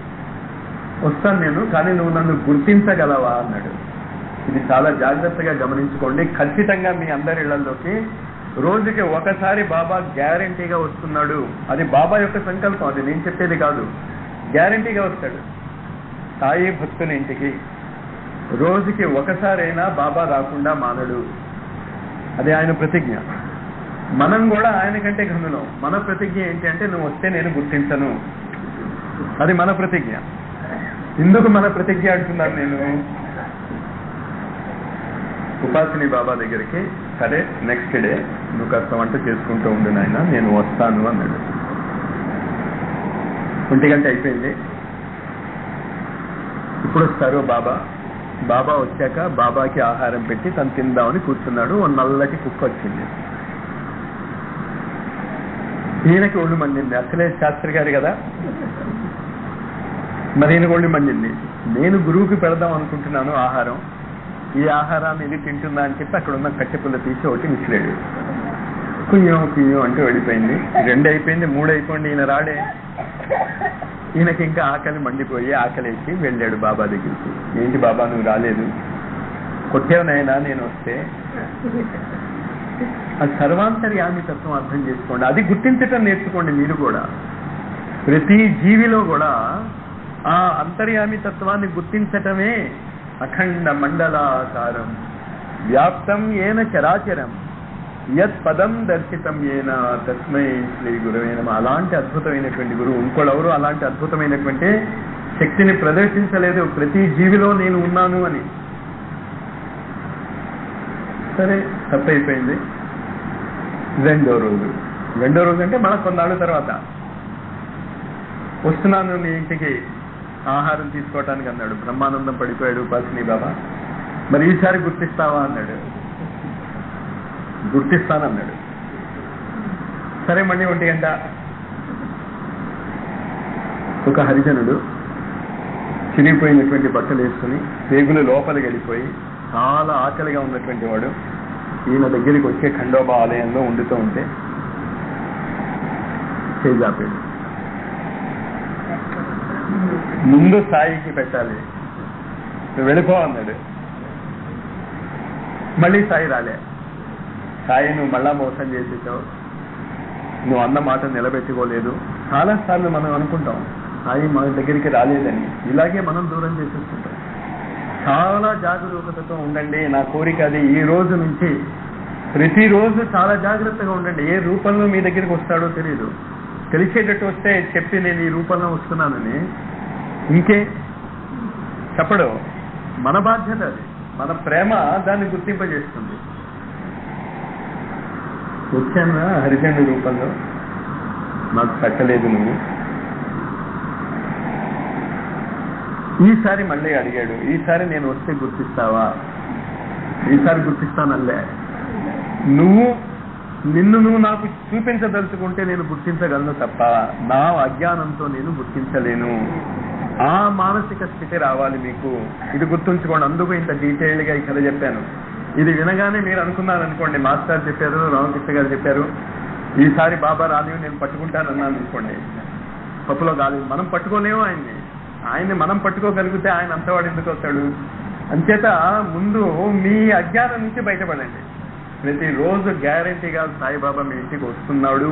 వస్తాను నేను, కానీ నువ్వు నన్ను గుర్తించగలవా అన్నాడు. ఇది చాలా జాగ్రత్తగా గమనించుకోండి. ఖచ్చితంగా మీ అందరి ఇళ్లలోకి రోజుకి ఒకసారి బాబా గ్యారంటీగా వస్తున్నాడు. అది బాబా యొక్క సంకల్పం, అది నేను చెప్పేది కాదు. గ్యారంటీగా వస్తాడు సాయి భక్తుల ఇంటికి. రోజుకి ఒకసారైనా బాబా రాకుండా మానడు. అది ఆయన ప్రతిజ్ఞ. మనం కూడా ఆయన కంటే ఘనులం. మన ప్రతిజ్ఞ ఏంటి అంటే, నువ్వు వస్తే నేను గుర్తించను. అది మన ప్రతిజ్ఞ. ఎందుకు మన ప్రతిజ్ఞ అంటున్నాను నేను? ఉపాసిని బాబా దగ్గరికి, సరే నెక్స్ట్ డే నువ్వు కాస్త వంట చేసుకుంటూ ఉండు నాయన, నేను వస్తాను అన్నాడు. 1 గంట అయిపోయింది. ఇప్పుడు వస్తారు బాబా. బాబా వచ్చాక బాబాకి ఆహారం పెట్టి తను తిందామని కూర్చున్నాడు. ఓ నల్లటి కుక్క వచ్చింది. ఈయనకి ఒళ్ళు మండింది. అసలే శాస్త్రి గారు కదా, మరి ఈయనకి ఒళ్ళు మండింది. నేను గురువుకి పెడదాం అనుకుంటున్నాను ఆహారం, ఈ ఆహారాన్ని ఇది తింటుందా అని చెప్పి అక్కడ ఉన్న కట్టెపుల్ల తీసి ఒకటి విసిరాడు. కుయ్యం కుయ్యం అంటూ వెళ్ళిపోయింది. 2 అయిపోయింది, 3 అయిపోయింది. ఈయన రాడే. ఈయనకి ఇంకా ఆకలి మండిపోయి ఆకలేసి వెళ్ళాడు బాబా దగ్గరికి. ఏంటి బాబా నువ్వు రాలేదు, కొట్టేవనైనా నేను వస్తే? ఆ సర్వాంతర్యామి తత్వం అర్థం చేసుకోండి. అది గుర్తించటం నేర్చుకోండి. మీరు కూడా ప్రతి జీవిలో కూడా ఆ అంతర్యామి తత్వాన్ని గుర్తించటమే అఖండ మండలాకారం వ్యాప్తం ఏన చరాచరం యత్ పదం దర్శితం ఏన తస్మై శ్రీ గురువే నమః. అలాంటి అద్భుతమైనటువంటి గురువు ఇంకోడెవరు అలాంటి అద్భుతమైనటువంటి శక్తిని ప్రదర్శించలేదు. ప్రతి జీవిలో నేను ఉన్నాను అని. సరే, తప్పైపోయింది. రెండో రోజు అంటే మళ్ళీ కొన్నాళ్ళ తర్వాత వస్తున్నాను నీ ఇంటికి ఆహారం తీసుకోవటానికి అన్నాడు. బ్రహ్మానందం పడిపోయాడు ఉపాసిని బాబా. మరి ఈసారి గుర్తిస్తావా అన్నాడు. గుర్తిస్తానన్నాడు. సరే, మళ్ళీ 1 గంట ఒక హరిజనుడు చిరిగిపోయినటువంటి బట్టలు వేసుకుని పేగులు లోపలికి వెళ్ళిపోయి చాలా ఆకలిగా ఉన్నటువంటి వాడు ఈయన దగ్గరికి వచ్చే ఖండోబా ఆలయంలో ఉండుతూ ఉంటే చేజాపాడు. ముందు సాయికి పెట్టాలి, నువ్వు వెళ్ళిపో అన్నాడు. మళ్ళీ సాయి రాలే. సాయి నువ్వు మళ్ళా మోసం చేసేసావు, నువ్వు అన్న మాట నిలబెట్టుకోలేదు. చాలాసార్లు మనం అనుకుంటాం సాయి మన దగ్గరికి రాలేదని. ఇలాగే మనం దూరం చేసేస్తుంటాం. చాలా జాగరూకతతో ఉండండి. నా కోరిక అది. ఈ రోజు నుంచి ప్రతిరోజు చాలా జాగ్రత్తగా ఉండండి. ఏ రూపంలో మీ దగ్గరికి వస్తాడో తెలియదు. తెలిసేటట్టు వస్తే చెప్పి నేను ఈ రూపంలో వస్తున్నానని ఇంకే చెప్పడు. మన బాధ్యత అది. మన ప్రేమ దాన్ని గుర్తింపజేస్తుంది. వచ్చానా హరిజనుడి రూపంలో, నాకు పెట్టలేదు నువ్వు. ఈసారి మళ్ళీ అడిగాడు, ఈసారి నేను వస్తే గుర్తిస్తావా? ఈసారి గుర్తిస్తానల్లే. నిన్ను నువ్వు నాకు చూపించదలుచుకుంటే నేను గుర్తించగలను తప్ప నా అజ్ఞానంతో నేను గుర్తించలేను. ఆ మానసిక స్థితి రావాలి మీకు. ఇది గుర్తుంచుకోండి. అందుకు ఇంత డీటెయిల్డ్గా ఈ కథ చెప్పాను. ఇది వినగానే మీరు అనుకున్నారనుకోండి, మాస్టర్ చెప్పారు, రామకృష్ణ గారు చెప్పారు, ఈసారి బాబా రాని నేను పట్టుకుంటానన్నాను అనుకోండి, పప్పులో గాలి. మనం పట్టుకోలేము ఆయన్ని మనం పట్టుకోగలిగితే ఆయన అంతవాడు ఎందుకు వస్తాడు? అంచేత ముందు మీ అజ్ఞానం నుంచి బయటపడండి. ప్రతిరోజు గ్యారంటీగా సాయిబాబా మీ ఇంటికి వస్తున్నాడు.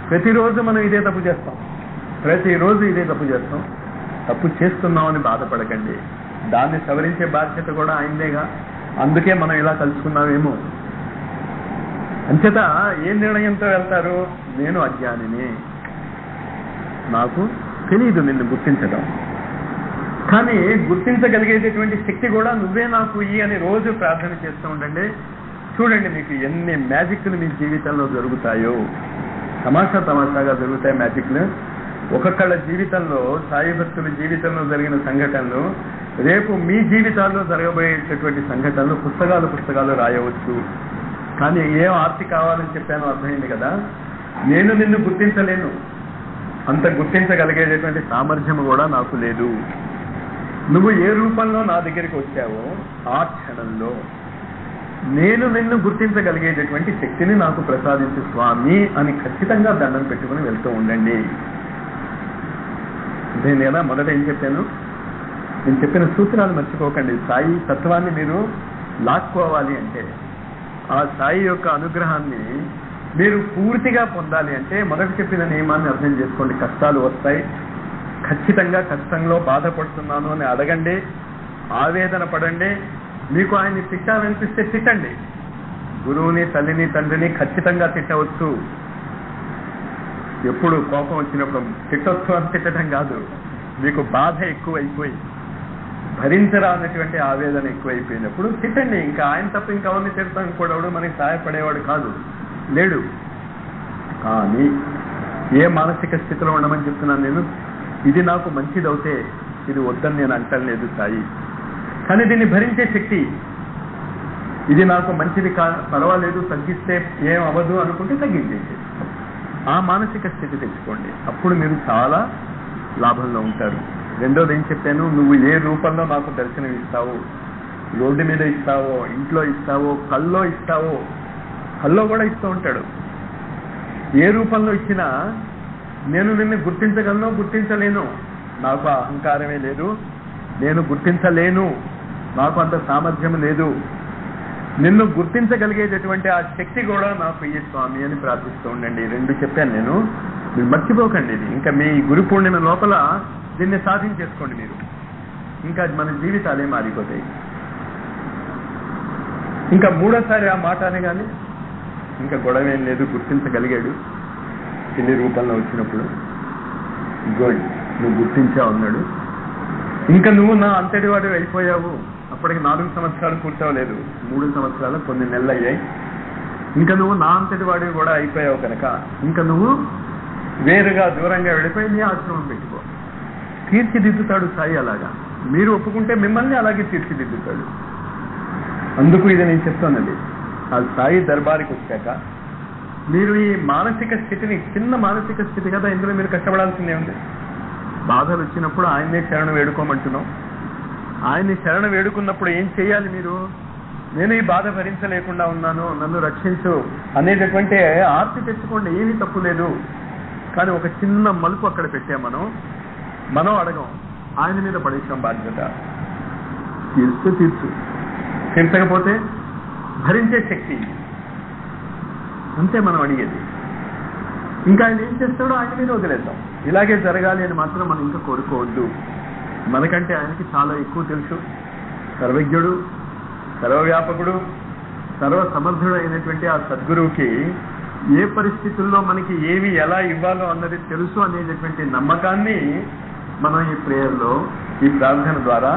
ప్రతిరోజు మనం ఇదే తప్పు చేస్తాం. తప్పు చేస్తున్నామని బాధపడకండి. దాన్ని సవరించే బాధ్యత కూడా ఆయనదేగా. అందుకే మనం ఇలా కలుసుకున్నామేమో. అంచేత ఏ నిర్ణయంతో వెళ్తారు? నేను అజ్ఞానిని, నాకు తెలియదు నిన్ను గుర్తించడం. కానీ గుర్తించగలిగేటటువంటి శక్తి కూడా నువ్వే నాకు అని రోజు ప్రార్థన చేస్తూ ఉండండి. చూడండి మీకు ఎన్ని మ్యాజిక్లు మీ జీవితంలో జరుగుతాయో. తమాషాగా జరుగుతాయి మ్యాజిక్లు. ఒక్కొక్కళ్ళ జీవితంలో, సాయి భక్తుల జీవితంలో జరిగిన సంఘటనలు రేపు మీ జీవితాల్లో జరగబోయేటటువంటి సంఘటనలు పుస్తకాలు రాయవచ్చు. కానీ ఏం ఆర్తి కావాలని చెప్పానో అర్థమైంది కదా. నేను నిన్ను గుర్తించలేను, అంత గుర్తించగలిగేటటువంటి సామర్థ్యం కూడా నాకు లేదు. నువ్వు ఏ రూపంలో నా దగ్గరికి వచ్చావో ఆ క్షణంలో నేను నిన్ను గుర్తించగలిగేటటువంటి శక్తిని నాకు ప్రసాదించు స్వామి అని ఖచ్చితంగా దండం పెట్టుకుని వెళ్తూ ఉండండి. నేను ఎలా మొదట ఏం చెప్పాను? నేను చెప్పిన సూత్రాలు మర్చిపోకండి. సాయి తత్వాన్ని మీరు లాక్కోవాలి అంటే, ఆ సాయి యొక్క అనుగ్రహాన్ని మీరు పూర్తిగా పొందాలి అంటే మొదట చెప్పిన నియమాన్ని అర్థం చేసుకోండి. కష్టాలు వస్తాయి, ఖచ్చితంగా కష్టంలో బాధపడుతున్నాను అని అడగండి, ఆవేదన పడండి. మీకు ఆయన్ని తిట్టాలనిపిస్తే తిట్టండి. గురువుని, తల్లిని, తండ్రిని ఖచ్చితంగా తిట్టవచ్చు. ఎప్పుడు కోపం వచ్చినప్పుడు తిట్టొచ్చు అని తిట్టడం కాదు, మీకు బాధ ఎక్కువైపోయి భరించరానటువంటి ఆవేదన ఎక్కువైపోయినప్పుడు తిట్టండి. ఇంకా ఆయన తప్ప ఇంకెవరిని తిడతాం కూడా మనకి సహాయపడేవాడు కాదు, లేడు. కానీ ఏ మానసిక స్థితిలో ఉండమని చెప్తున్నాను నేను? ఇది నాకు మంచిదవుతే ఇది వద్దని నేను అంటలేదు సాయి, కానీ దీన్ని భరించే శక్తి, ఇది నాకు మంచిది పర్వాలేదు, తగ్గిస్తే ఏం అవ్వదు అనుకుంటే తగ్గించేసి ఆ మానసిక స్థితి తెచ్చుకోండి. అప్పుడు మీరు చాలా లాభంలో ఉంటారు. రెండోది ఏం చెప్పాను? నువ్వు ఏ రూపంలో నాకు దర్శనం ఇస్తావో, రోడ్డు మీద ఇస్తావో, ఇంట్లో ఇస్తావో, కల్లో ఇస్తావో, కల్లో కూడా ఇస్తూ ఉంటాడు. ఏ రూపంలో ఇచ్చినా నేను నిన్ను గుర్తించగలను, గుర్తించలేను. నాకు ఆ అహంకారమే లేదు, నేను గుర్తించలేను, నాకు అంత సామర్థ్యం లేదు. నిన్ను గుర్తించగలిగేటటువంటి ఆ శక్తి కూడా నాకు ఈ స్వామి అని ప్రార్థిస్తూ ఉండండి. రెండు చెప్పాను నేను, మీరు మర్చిపోకండి. ఇది ఇంకా మీ గురు పూర్ణిమ లోపల దీన్ని సాధించేసుకోండి మీరు. ఇంకా మన జీవితాలే మారిపోతాయి. ఇంకా మూడోసారి ఆ మాట అనగానే ఇంకా గొడవ ఏం లేదు, గుర్తించగలిగాడు పిల్లి రూపంలో వచ్చినప్పుడు. గుడ్, నువ్వు గుర్తించావు అన్నాడు. ఇంకా నువ్వు నా అంతటి వాడు వెళ్ళిపోయావు. అప్పటికి 4 సంవత్సరాలు పూర్తవలేదు, 3 సంవత్సరాలు కొన్ని నెలలు అయ్యాయి. ఇంకా నువ్వు నా అంతటి వాడివి కూడా అయిపోయావు కనుక ఇంకా నువ్వు వేరుగా దూరంగా వెళ్ళిపోయి నీ ఆశ్రమం పెట్టుకో. తీర్చిదిద్దుతాడు సాయి అలాగా. మీరు ఒప్పుకుంటే మిమ్మల్ని అలాగే తీర్చిదిద్దుతాడు. అందుకు ఇది నేను చెప్తానండి. ఆ సాయి దర్బారికి వచ్చాక మీరు ఈ మానసిక స్థితిని, చిన్న మానసిక స్థితి కదా, ఇందులో మీరు కష్టపడాల్సిందే ఉంది. బాధలు వచ్చినప్పుడు ఆయన్నే శరణ వేడుకోమంటున్నాం. ఆయన్ని శరణ వేడుకున్నప్పుడు ఏం చేయాలి మీరు? నేను ఈ బాధ భరించలేకుండా ఉన్నాను, నన్ను రక్షించు అనేటటువంటి ఆర్తి తెచ్చుకోండి, ఏమీ తప్పు లేదు. కానీ ఒక చిన్న మలుపు అక్కడ పెట్టాం. మనం అడగం, ఆయన మీద పడేసాం బాధ్యత. తీర్చు, తీర్చకపోతే భరించే శక్తి అంతే మనం అడిగేది. ఇంకా ఆయన ఏం చేస్తాడో ఆయన మీద వదిలేద్దాం. ఇలాగే జరగాలి అని మాత్రం మనం ఇంకా కోరుకోవద్దు. మనకంటే ఆయనకి చాలా ఎక్కువ తెలుసు. సర్వజ్ఞుడు, సర్వవ్యాపకుడు, సర్వసమర్థుడు అయినటువంటి ఆ సద్గురువుకి ఏ పరిస్థితుల్లో మనకి ఏవి ఎలా ఇవ్వాలో అన్నది తెలుసు అనేటటువంటి నమ్మకాన్ని మనం ఈ ప్రేయర్లో, ఈ ప్రార్థన ద్వారా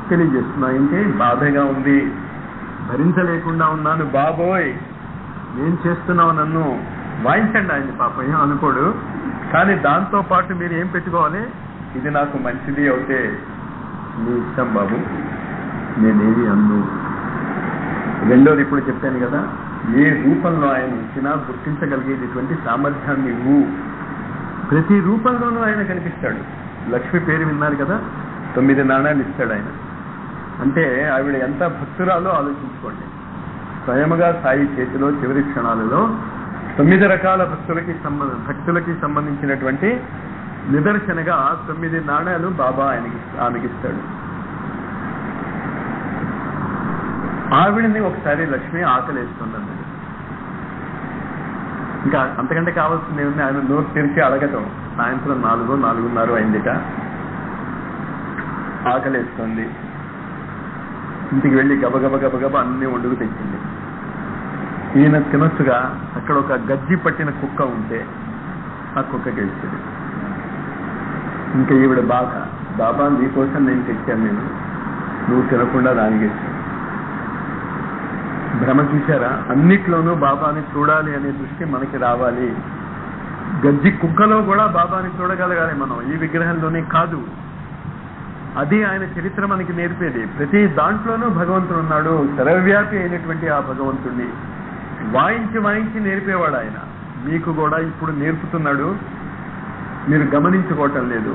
తెలియజేస్తున్నాం. ఏంటి బాధగా ఉంది, భరించలేకుండా ఉన్నాను బాబోయ్, ఏం చేస్తున్నావు, నన్ను వాయించండి. ఆయన పాపం ఏం అనుకోడు. కానీ దాంతో పాటు మీరు ఏం పెట్టుకోవాలి? ఇది నాకు మంచిది అవుతే నీ ఇష్టం బాబు, నేనేది అన్ను. రెండోది ఇప్పుడు చెప్పాను కదా, ఏ రూపంలో ఆయన ఇచ్చినా గుర్తించగలిగేటటువంటి సామర్థ్యాన్ని ఇవ్వు. ప్రతి రూపంలోనూ ఆయన కనిపిస్తాడు. లక్ష్మి పేరు విన్నారు కదా, 9 నాణాలు ఇస్తాడు ఆయన. అంటే ఆవిడ ఎంత భక్తురాలో ఆలోచించుకోండి. స్వయముగా సాయి చేతిలో చివరి క్షణాలలో 9 రకాల భక్తులకి సంబంధించినటువంటి నిదర్శనగా 9 నాణాలు బాబా ఆమెకిస్తాడు. ఆవిడని ఒకసారి లక్ష్మి ఆకలేస్తుందన్నది. ఇంకా అంతకంటే కావాల్సింది ఏముంది? ఆయన నోరు తెరిచి అడగటం. సాయంత్రం 4:30 అయిందిట, ఆకలేస్తుంది. ఇంటికి వెళ్ళి గబగబ అన్ని వండుకు తెచ్చింది. ఈయన తినొచ్చుగా. అక్కడ ఒక గజ్జి పట్టిన కుక్క ఉంటే ఆ కుక్కకి ఇచ్చింది. ఇంకా ఈవిడ బాధ, బాబా నీకోసం నేను తెచ్చాను, నేను నువ్వు తినకుండా దానికి ఇచ్చాను. భ్రమ చూశారా? అన్నిట్లోనూ బాబాని చూడాలి అనే దృష్టి మనకి రావాలి. గజ్జి కుక్కలో కూడా బాబాని చూడగలగాలి మనం, ఈ విగ్రహంలోనే కాదు. అది ఆయన చరిత్ర మనకి నేర్పేది. ప్రతి దాంట్లోనూ భగవంతుడు ఉన్నాడు. సర్వవ్యాపి అయినటువంటి ఆ భగవంతుడిని వాయించి నేర్పేవాడు ఆయన. మీకు కూడా ఇప్పుడు నేర్పుతున్నాడు, మీరు గమనించుకోవటం లేదు.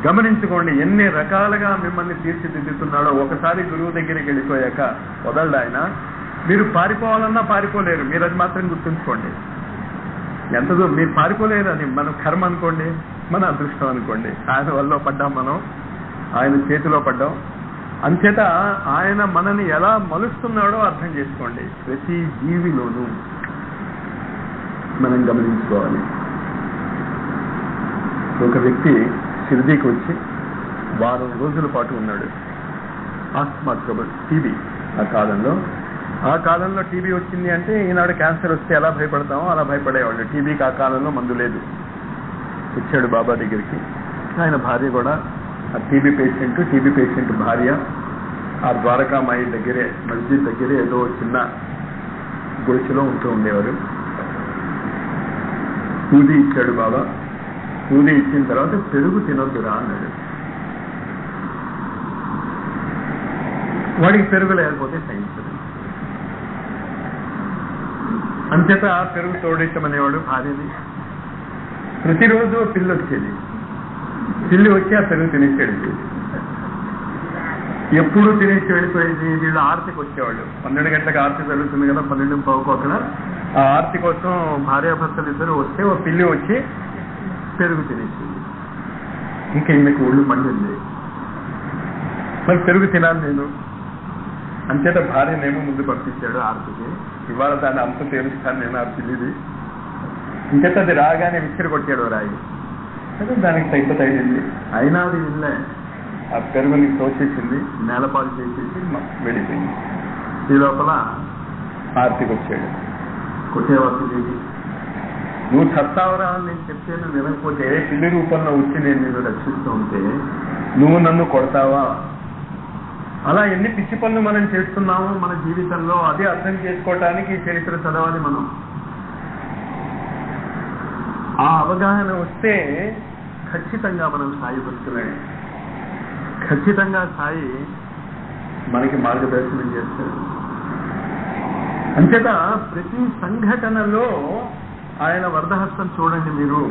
గమనించుకోండి ఎన్ని రకాలుగా మిమ్మల్ని తీర్చిదిద్దుతున్నాడో. ఒకసారి గురువు దగ్గరికి వెళ్ళిపోయాక వదలడు ఆయన. మీరు పారిపోవాలన్నా పారిపోలేరు, మీరు అది మాత్రం గుర్తుంచుకోండి. ఎంత దూరం మీరు పారిపోలేరు, అది మన కర్మ అనుకోండి, మన అదృష్టం అనుకోండి. ఆయన వల్ల పడ్డాం, మనం ఆయన చేతిలో పడ్డాం. అంచేత ఆయన మనని ఎలా మలుస్తున్నాడో అర్థం చేసుకోండి. ప్రతి జీవిలోనూ మనం గమనించుకోవాలి. ఒక వ్యక్తి షిర్డీకి వచ్చి 1 వారం రోజుల పాటు ఉన్నాడు. Asthma trouble, TB. ఆ కాలంలో టీబీ వచ్చింది అంటే ఈనాడు క్యాన్సర్ వస్తే ఎలా భయపడతామో అలా భయపడేవాళ్ళు. టీబీకి ఆ కాలంలో మందు లేదు. వచ్చాడు బాబా దగ్గరికి. ఆయన భార్య కూడా ఆ టీబీ పేషెంట్ భార్య ఆ ద్వారకామాయి దగ్గరే, మస్జిద్ దగ్గరే ఏదో చిన్న గుడిసెలో ఉంటూ ఉండేవారు. పూజి ఇచ్చాడు బాబా. పూజ ఇచ్చిన తర్వాత పెరుగు తినొద్దురా అన్నాడు. వాడికి పెరుగు లేకపోతే సహించదు. అంచేత పెరుగు తోడించమనేవాడు భార్యని. ప్రతిరోజు పిల్లి వచ్చేది. పిల్లి వచ్చి ఆ పెరుగు తినేసి వెళ్ళిపోయేది. ఎప్పుడు తినేసి వెళ్ళిపోయేది. వీళ్ళు ఆర్తికి వచ్చేవాళ్ళు. 12 గంటలకు ఆర్తి జరుగుతుంది కదా, 12:15 అక్కడ. ఆ ఆర్తి కోసం భార్యాభర్తలు ఇద్దరు వస్తే ఓ పిల్లి వచ్చి పెరుగు తినేసింది. ఇంకా ఈమెకు ఒళ్ళు మండింది. మరి పెరుగు తినాలి నేను. అంచేత భార్యనేమో ముందు పంపించాడు ఆర్తికి. ఇవాళ దాన్ని అంత తేలుస్తాను నేను ఆ పిల్లిది. ఇంకేత అది రాగానే విసిరి కొట్టాడు రాయి. అయితే దానికి తగ్గిపోయింది. అయినా అది వెళ్ళే ఆ పెరుగుని తోచేసింది, నేలపాలు చేసేసి వెళ్ళిపోయింది. ఈ లోపల ఆర్తికి వచ్చాడు. కొట్టేవాళ్ళు లేది, నువ్వు చస్తావరా అని నేను చెప్తే నువ్వు వినకపోతే పిల్లి రూపంలో వచ్చి నేను నిన్ను రక్షిస్తూ ఉంటే నువ్వు నన్ను కొడతావా? అలా ఎన్ని పిచ్చి పనులు మనం చేస్తున్నాము మన జీవితంలో, అదే అర్థం చేసుకోవటానికి ఈ చరిత్ర చదవాలి మనం. ఆ అవగాహన వస్తే ఖచ్చితంగా మనం సాయి భక్తులే, ఖచ్చితంగా సాయి మనకి మార్గదర్శనం చేస్తాడు. అంచేత ప్రతి సంఘటనలో ఆయన వరదహస్తం చూడండి మీరు.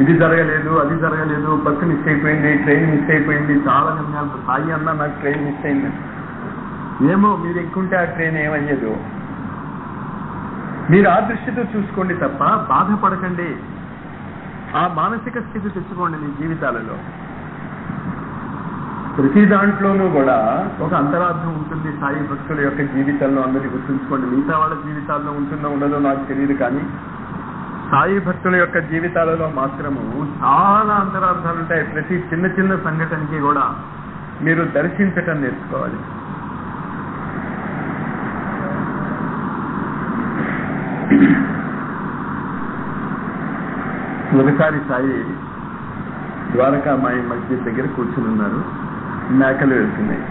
ఇది జరగలేదు, అది జరగలేదు, బస్సు మిస్ అయిపోయింది, ట్రైన్ మిస్ అయిపోయింది, చాలా గమ్యాలు. సాయి అన్నా నాకు ట్రైన్ మిస్ అయింది, ఏమో మీరు ఎక్కుంటే ఆ ట్రైన్ ఏమయ్యేదు. మీరు ఆ దృష్టితో చూసుకోండి తప్ప బాధపడకండి. ఆ మానసిక స్థితి తెచ్చుకోండి మీ జీవితాలలో. ప్రతి దాంట్లోనూ కూడా ఒక అంతరార్థం ఉంటుంది సాయి భక్తుల యొక్క జీవితంలో. అందరికీ గుర్తుంచుకోండి. మిగతా వాళ్ళ జీవితాల్లో ఉంటుందో ఉండదో నాకు తెలియదు, కానీ సాయి భక్తుల యొక్క జీవితాలలో మాత్రము చాలా అంతరార్థాలు ఉంటాయి. ప్రతి చిన్న చిన్న సంఘటనకి కూడా మీరు దర్శించటం నేర్చుకోవాలి. ఒకసారి సాయి ద్వారకామాయి మస్జిద్ దగ్గర కూర్చుని ఉన్నారు. మేకలు వెళ్తున్నాయి.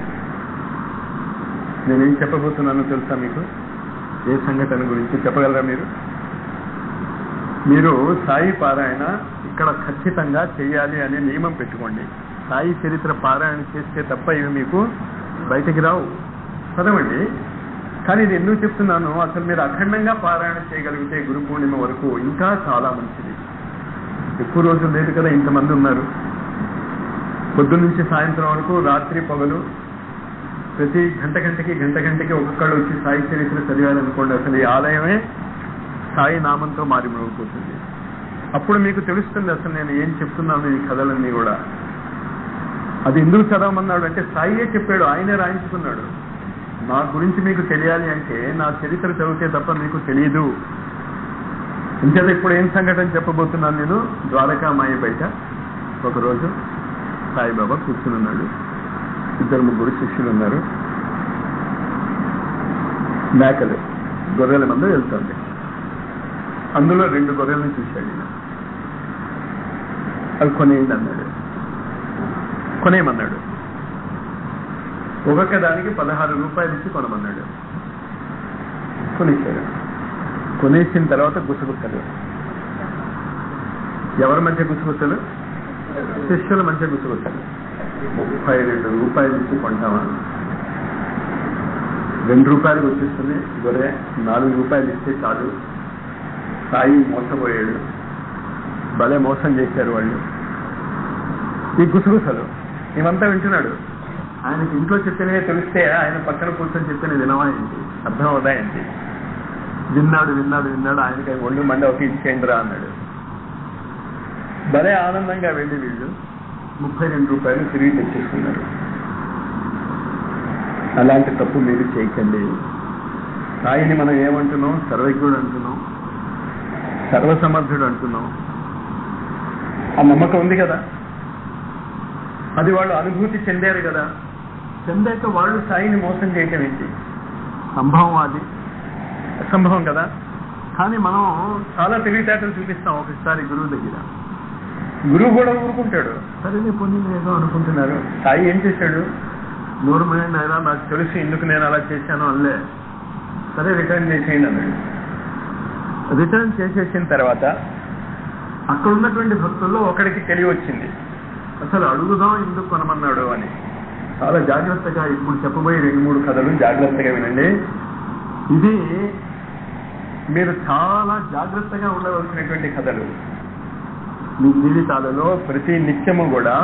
నేనేం చెప్పబోతున్నానో తెలుసా మీకు? ఏ సంఘటన గురించి చెప్పగలరా మీరు? మీరు సాయి పారాయణ ఇక్కడ ఖచ్చితంగా చేయాలి అనే నియమం పెట్టుకోండి. సాయి చరిత్ర పారాయణ చేస్తే తప్ప ఇవి మీకు బయటికి రావు. చదవండి. కానీ ఇది ఎందుకు చెప్తున్నాను, అసలు మీరు అఖండంగా పారాయణ చేయగలిగితే గురు పూర్ణిమ వరకు ఇంకా చాలా మంచిది. ఎక్కువ రోజులు లేదు కదా, ఇంతమంది ఉన్నారు. పొద్దున్న నుంచి సాయంత్రం వరకు, రాత్రి పగలు, ప్రతి గంట గంటకి ఒక్కొక్కళ్ళు వచ్చి సాయి చరిత్ర చదివారనుకోండి, అసలు ఈ ఆలయమే సాయి నామంతో మారిపోతుంది. అప్పుడు మీకు తెలుస్తుంది అసలు నేను ఏం చెప్తున్నాను ఈ కథలన్నీ కూడా. అది ఎందుకు చదవమన్నాడు అంటే సాయియే చెప్పాడు, ఆయనే రాయించుకున్నాడు. నా గురించి మీకు తెలియాలి అంటే నా చరిత్ర చదివితే తప్ప మీకు తెలియదు. ఇంకేదో ఇప్పుడు ఏం సంఘటన చెప్పబోతున్నాను నేను. ద్వారకామాయి బయట ఒకరోజు సాయిబాబా కూర్చుని ఉన్నాడు. 2-3 శిష్యులు ఉన్నారు. మేకలు గొర్రెల మంద వెళ్తుంది. అందులో 2 గొర్రెలను చూశాడు. అవి కొనేయండి అన్నాడు. కొనేయమన్నాడు. ఒక్కొక్క దానికి 16 రూపాయలు ఇచ్చి కొనమన్నాడు. కొనేశాడు. కొనేసిన తర్వాత గుసగుసలు. ఎవరి మధ్య గుసగుసలు? శిష్యుల మధ్య గుసగుసలు. 32 రూపాయలు ఇచ్చి కొంటామా? 2 రూపాయలకు వచ్చేస్తుంది గొర్రె. 4 రూపాయలు ఇస్తే చాలు. సాయి మోసపోయాడు. భలే మోసం చేశారు వాళ్ళు. ఈ గుసగుసలు ఇవంతా వింటున్నాడు. ఆయనకి ఇంట్లో చెప్పినవే తెలిస్తే ఆయన పక్కన కూర్చొని చెప్పిన వినవా ఏంటి, అర్థం అవుదా ఏంటి? విన్నాడు. ఆయనకి ఒళ్ళు మండి ఒక ఇచ్చేయండిరా అన్నాడు. భలే ఆనందంగా వెళ్ళి వీళ్ళు 32 రూపాయలు తిరిగి తెచ్చేసుకున్నారు. అలాంటి తప్పు మీరు చేయకండి. సాయిని మనం ఏమంటున్నాం? సర్వజ్ఞుడు అంటున్నాం, సర్వసమర్థుడు అంటున్నాం. ఆ నమ్మకం ఉంది కదా, అది వాళ్ళు అనుభూతి చెందారు కదా. చెందాక వాళ్ళు సాయిని మోసం చేయటం ఏంటి? సంభవం, అది అసంభవం కదా. కానీ మనం చాలా తెలివితేటలు చూపిస్తాం ఒకసారి గురువు దగ్గర. గురువు కూడా ఊరుకుంటాడు. సరేనే పొంది ఏదో అనుకుంటున్నారు. సాయి ఏం చేశాడు? నోరు మూయండి అయినా నాకు తెలుసు ఎందుకు నేను అలా చేశాను అల్లే. సరే రిటర్న్ చేసేయండి అన్నాడు. రిటర్న్ చేసేసిన తర్వాత అక్కడ ఉన్నటువంటి భక్తుల్లో ఒకడికి తెలియవచ్చింది, అసలు అడుగుదాం ఎందుకు కొనమన్నాడు అని. చాలా జాగ్రత్తగా ఇప్పుడు చెప్పబోయే 2-3 కథలు జాగ్రత్తగా వినండి. ఇది మీరు చాలా జాగ్రత్తగా ఉండవలసినటువంటి కథలు. మీ జీవితాలలో ప్రతి నిత్యము కూడా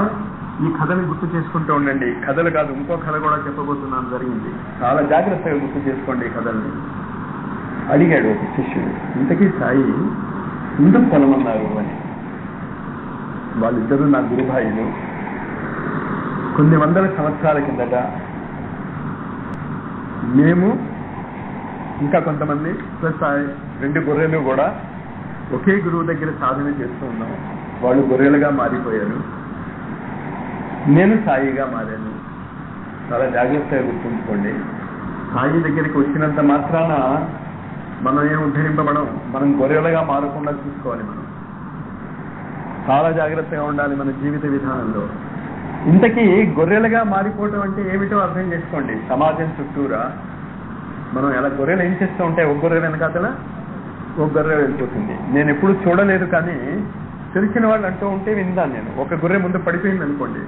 ఈ కథని గుర్తు చేసుకుంటూ ఉండండి. కథలు కాదు, ఇంకో కథ కూడా చెప్పబోతున్నాను జరిగింది. చాలా జాగ్రత్తగా గుర్తు చేసుకోండి ఈ కథల్ని. అడిగాడు ఒక శిష్యుడు, ఇంతకీ సాయి ఎందుకు కొనమన్నారు అని. వాళ్ళిద్దరూ నా గురుభాయిలు. కొన్ని వందల సంవత్సరాల కిందట మేము ఇంకా కొంతమంది ప్లస్ 2 గొర్రెలు కూడా ఒకే గురువు దగ్గర సాధన చేస్తూ ఉన్నాము. వాళ్ళు గొర్రెలుగా మారిపోయారు, నేను సాయిగా మారాను. చాలా జాగ్రత్తగా గుర్తుంచుకోండి. సాయి దగ్గరికి వచ్చినంత మాత్రాన మనం ఏం ఉద్ధరింపబడం. మనం గొర్రెలుగా మారకుండా చూసుకోవాలి. మనం చాలా జాగ్రత్తగా ఉండాలి మన జీవిత విధానంలో. ఇంతకీ గొర్రెలుగా మారిపోవటం అంటే ఏమిటో అర్థం చేసుకోండి. సమాజం చుట్టూరా మనం ఎలా గొర్రెలు ఏం చేస్తూ ఉంటాయి, ఒక గొర్రె వెనకాతల ఒక గొర్రె వెళ్ళిపోతుంది. నేను ఎప్పుడు చూడలేదు, కానీ తెలిసిన వాళ్ళు అంటూ ఉంటే విందాను నేను. ఒక గొర్రె ముందు పడిపోయింది అనుకోండి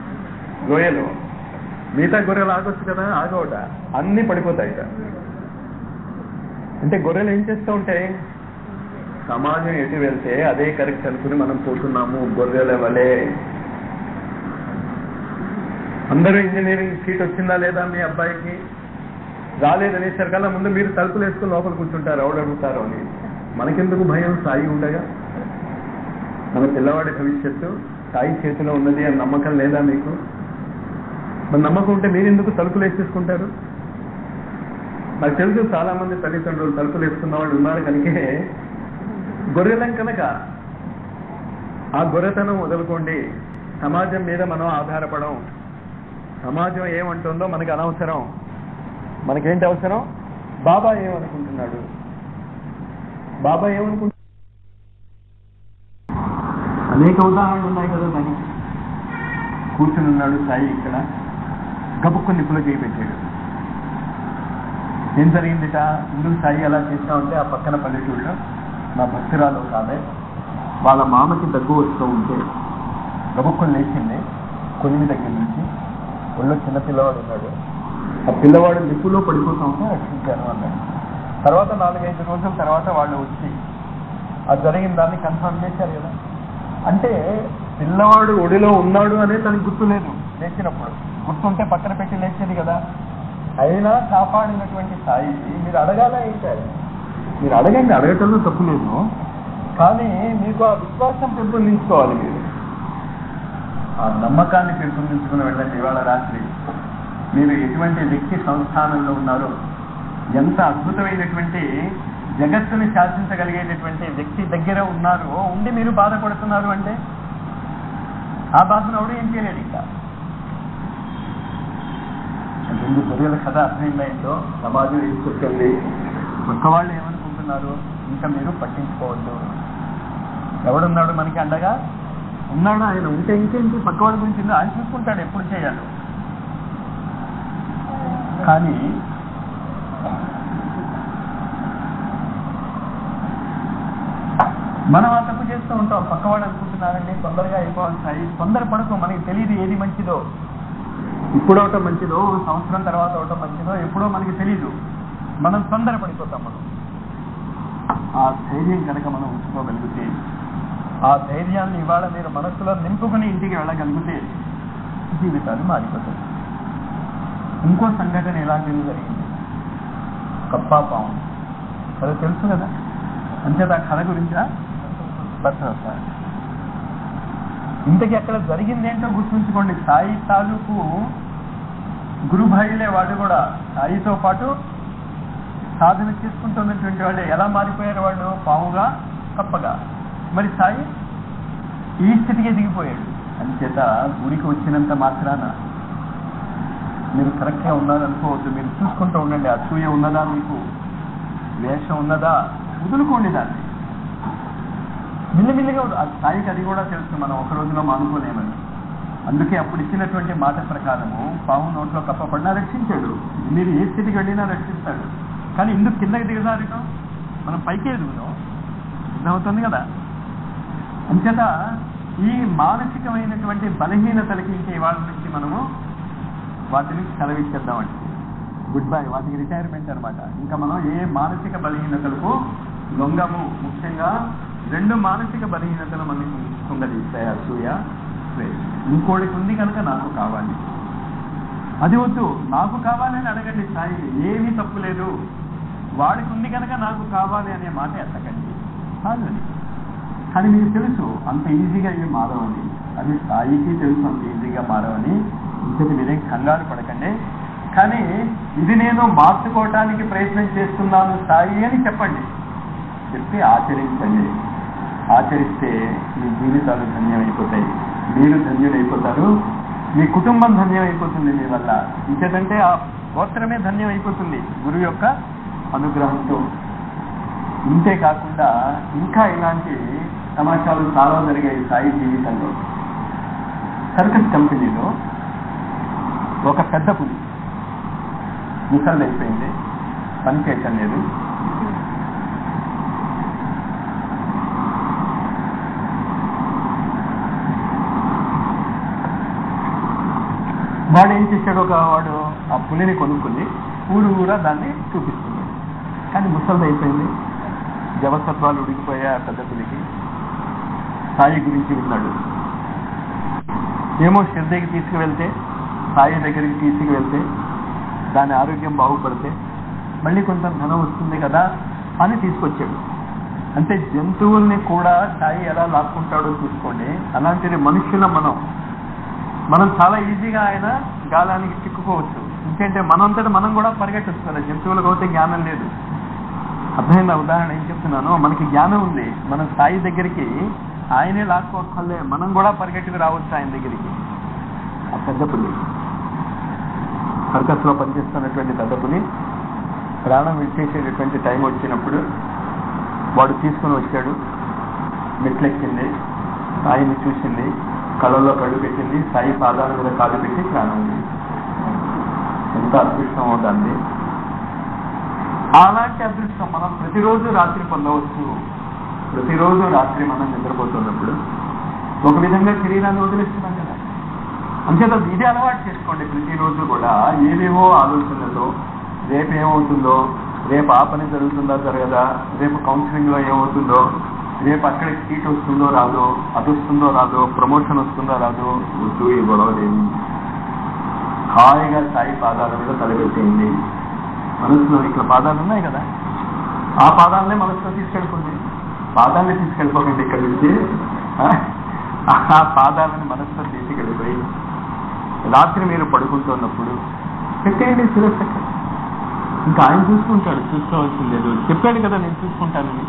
లోయలో, మిగతా గొర్రెలు ఆగొచ్చు కదా, ఆగవట, అన్నీ పడిపోతాయిట. అంటే గొర్రెలు ఏం చేస్తూ ఉంటాయి, సమాజం ఎటు వెళ్తే అదే కరెక్ట్ అనుకుని మనం పోతున్నాము గొర్రెల వలే. అందరూ ఇంజనీరింగ్ సీట్ వచ్చిందా లేదా మీ అబ్బాయికి, రాలేదనేసరికల్లా ముందు మీరు తలుపులు వేసుకుని లోపల కూర్చుంటారు, ఎవడు అడుగుతారో అని. మనకెందుకు భయం, సాయి ఉండగా. మన పిల్లవాడి భవిష్యత్తు సాయి చేతిలో ఉన్నది అని నమ్మకం లేదా మీకు? మన నమ్మకం ఉంటే మీరు ఎందుకు తలుపులు వేసేసుకుంటారు? నాకు తెలుసు చాలా మంది తల్లిదండ్రులు తలుపులు వేసుకున్న వాళ్ళు ఉన్నారు కనుకే. గొర్రెలం కనుక ఆ గొర్రెతనం వదులుకోండి. సమాజం మీద మనం ఆధారపడం. సమాజం ఏమంటుందో మనకి అనవసరం. మనకేంటి అవసరం? బాబా ఏమనుకుంటున్నాడు, బాబా ఏమనుకుంటున్నాడు. అనేక ఉదాహరణలు ఉన్నాయి కదా దానికి. కూర్చుని ఉన్నాడు సాయి ఇక్కడ, గబుక్కు నిప్పులో చేయి పెట్టాడు. ఏం జరిగిందిట? ఎందుకు సాయి అలా చేసామంటే, ఆ పక్కన పల్లెటూళ్ళలో నా భక్తురాలు కాదే, వాళ్ళ మామకి దగ్గు వస్తూ ఉంటే గబుక్కుని లేచింది కొలిమి దగ్గర నుంచి. ఒళ్ళో చిన్న పిల్లవాడు ఉన్నాడు, ఆ పిల్లవాడు నిప్పులో పడిపోతూ ఉంటే రక్షించాను అన్నాడు. తర్వాత 4-5 రోజుల తర్వాత వాళ్ళు వచ్చి ఆ జరిగిన దాన్ని కన్ఫర్మ్ చేశారు కదా. అంటే పిల్లవాడు ఒడిలో ఉన్నాడు అనేది తనకు గుర్తులేదు లేచినప్పుడు. గుర్తుంటే పక్కన పెట్టి లేచేది కదా. అయినా కాపాడినటువంటి సాయి మీరు అడగాలా ఏంటారు? మీరు అడగండి, అడగటంలో తప్పు లేదు. కానీ మీకు ఆ విశ్వాసం పెంపొందించుకోవాలి. మీరు ఆ నమ్మకాన్ని పెంపొందించుకుని వెళ్ళండి. ఇవాళ రాత్రి మీరు ఎటువంటి వ్యక్తి సంస్థానంలో ఉన్నారో, ఎంత అద్భుతమైనటువంటి జగత్తుని శాసించగలిగేటటువంటి వ్యక్తి దగ్గర ఉన్నారో ఉండి మీరు బాధపడుతున్నారు అంటే ఆ బాధను ఎవడు ఏం చేయలేడు. ఇంకా 2 గొర్రెల కథ అర్థమైందో, సమాజం ఏం చెప్తుంది, పక్క వాళ్ళు ఏమనుకుంటున్నారు ఇంకా మీరు పట్టించుకోవద్దు. ఎవడున్నాడు మనకి అండగా? ఉన్నాడు ఆయన. ఉంటే ఇంకేంటి, పక్క వాళ్ళ గురించి ఆయన చూసుకుంటాడు ఎప్పుడు చేయాలి. కానీ మనం ఆ తప్పు చేస్తూ ఉంటాం. పక్కవాడు అనుకుంటున్నారండి తొందరగా అయిపోవాలి సాయి, తొందర పడుకో. మనకి తెలియదు ఏది మంచిదో, ఇప్పుడు అవటం మంచిదో, సంవత్సరం తర్వాత అవటం మంచిదో, ఎప్పుడో మనకి తెలీదు. మనం తొందర పడిపోతాం. మనం ఆ ధైర్యం కనుక మనం ఉంచుకోగలిగితే, ఆ ధైర్యాన్ని ఇవాళ మీరు మనస్సులో నింపుకుని ఇంటికి వెళ్ళగలిగితే జీవితాలు మారిపోతాయి. ఇంకో సంఘటన ఇలాంటిది జరిగింది. కప్పా పాము అది తెలుసు కదా. అంచేత ఆ కథ గురించా బట్టలు. ఇంతకీ అక్కడ జరిగింది ఏంటో గుర్తుంచుకోండి. సాయి తాలూకు గురుభాయిలే వాళ్ళు కూడా సాయితో పాటు సాధన చేసుకుంటున్నటువంటి వాళ్ళే. ఎలా మారిపోయారు వాళ్ళు? పాముగా, కప్పగా. మరి సాయి ఈ స్థితికి దిగిపోయాడు. అంచేత గురికి వచ్చినంత మాత్రాన మీరు కరెక్ట్గా ఉన్నారనుకోవద్దు. మీరు చూసుకుంటూ ఉండండి. అసూయ ఉన్నదా మీకు, వేషం ఉన్నదా, వదులుకోండి దాన్ని. మిల్లిమిల్లిగా సాయికి అది కూడా తెలుసు, మనం ఒక రోజులో మానుకోలేమని. అందుకే అప్పుడు ఇచ్చినటువంటి మాట ప్రకారము పాము నోట్లో కప్పబడినా రక్షించాడు. మీరు ఏ స్థితికి వెళ్ళినా రక్షిస్తాడు. కానీ ఇందుకు కిందకి దిగజారటం, మనం పైకే ఎదుగుతాం. అర్థమవుతుంది కదా. అంచేత ఈ మానసికమైనటువంటి బలహీనతలకి ఇంకా ఇవాళ నుంచి మనము వాటిని సెలవిచ్చేద్దామండి. గుడ్ బై, వాటికి రిటైర్మెంట్ అనమాట. ఇంకా మనం ఏ మానసిక బలహీనతలకు లొంగము. ముఖ్యంగా 2 మానసిక బలహీనతలు మనకి కుంగదీస్తాయి, అసూయ, ద్వేషం. ఇంకోటికి ఉంది కనుక నాకు కావాలి, అది వద్దు, నాకు కావాలని అడగండి సాయి, ఏమీ తప్పు లేదు. వాడికి ఉంది కనుక నాకు కావాలి అనే మాట ఎత్తకండి చాలని. కానీ మీకు తెలుసు అంత ఈజీగా ఇవి మారవని, అది సాయికి తెలుసు అంత ఈజీగా మారవని. ఇంకొక మీరేం కంగారు పడకండి. కానీ ఇది నేను మార్చుకోవటానికి ప్రయత్నం చేస్తున్నాను సాయి అని చెప్పండి. చెప్పి ఆచరించండి. ఆచరిస్తే మీ జీవితాలు ధన్యమైపోతాయి, మీరు ధన్యులైపోతారు, మీ కుటుంబం ధన్యమైపోతుంది మీ వల్ల. ఇంకేంటంటే ఆ గోత్రమే ధన్యం అయిపోతుంది గురువు యొక్క అనుగ్రహంతో. ఇంతే కాకుండా ఇంకా ఇలాంటి సమాచారాలు చాలా జరిగాయి సాయి జీవితంలో. సర్కస్ కంపెనీలో ఒక పెద్ద పులి ముసలి అయిపోయింది, పని చేయటం లేదు. వాడు ఏం చేశాడు, వాడు ఆ పులిని కొనుక్కుని ఊరా దాన్ని చూపిస్తుంది. కానీ ముసలిది అయిపోయింది, జవసత్వాలు ఉడికిపోయా పెద్ద పులికి. సాయి గురించి విన్నాడు. ఏమో శ్రద్ధకి తీసుకువెళ్తే, సాయి దగ్గరికి తీసుకువెళ్తే దాని ఆరోగ్యం బాగుపడితే మళ్ళీ కొంత ధనం వస్తుంది కదా అని తీసుకొచ్చాడు. అంటే జంతువుల్ని కూడా సాయి ఎలా లాక్కుంటాడో చూసుకోండి. అలాంటిది మనుషుల మనం చాలా ఈజీగా ఆయన గాలానికి చిక్కుకోవచ్చు. ఎందుకంటే మనంతటా మనం కూడా పరిగెట్టచ్చు కదా. జంతువులకు అయితే జ్ఞానం లేదు. అర్థమైన ఉదాహరణ ఏం చెప్తున్నాను, మనకి జ్ఞానం ఉంది. మనం సాయి దగ్గరికి ఆయనే లాక్కోక్కర్లే, మనం కూడా పరిగెట్టుకు రావచ్చు ఆయన దగ్గరికి. ఆ పెద్ద పులి, సర్కస్లో పనిచేస్తున్నటువంటి పెద్ద పులి ప్రాణం విడిచేసేటటువంటి టైం వచ్చినప్పుడు వాడు తీసుకుని వచ్చాడు. మెట్లెక్కింది, సాయిని చూసింది, కళ్ళలో కళ్ళు పెట్టింది, సాయి పాదాల మీద కాలు పెట్టి ప్రాణం ఉంది. ఎంత అదృష్టం అవుతుంది. అలాంటి అదృష్టం మనం ప్రతిరోజు రాత్రి పొందవచ్చు. ప్రతిరోజు రాత్రి మనం నిద్రపోతున్నప్పుడు ఒక విధంగా శరీరాన్ని వదిలిస్తున్నాం కదా. అంచేత ఇదే అలవాటు చేసుకోండి. ప్రతిరోజు కూడా ఏవేవో ఆలోచనలతో రేపు ఏమవుతుందో, రేపు ఆ పని జరుగుతుందా జరగదా, రేపు కౌన్సిలింగ్లో ఏమవుతుందో, రేపు అక్కడ సీట్ వస్తుందో రాదో, అది వస్తుందో రాదో, ప్రమోషన్ వస్తుందో రాదో, వద్దు ఈ గొడవలేమి. హాయిగా సాయి పాదాల మీద తలపెట్టేయండి. మనసులో ఇక్కడ పాదాలు ఉన్నాయి కదా, ఆ పాదాలనే మనసులో తీసుకెళ్ళిపోండి. పాదాలని తీసుకెళ్ళిపోకండి ఇక్కడి నుంచి. ఆ పాదాలను మనసులో తీసుకెళ్ళిపోయి రాత్రి మీరు పడుకుంటున్నప్పుడు పెట్టేయండి శిరస్సు. ఇంకా ఆయన చూసుకుంటాడు, చూసుకోవాల్సింది లేదు. చెప్పాడు కదా నేను చూసుకుంటానని.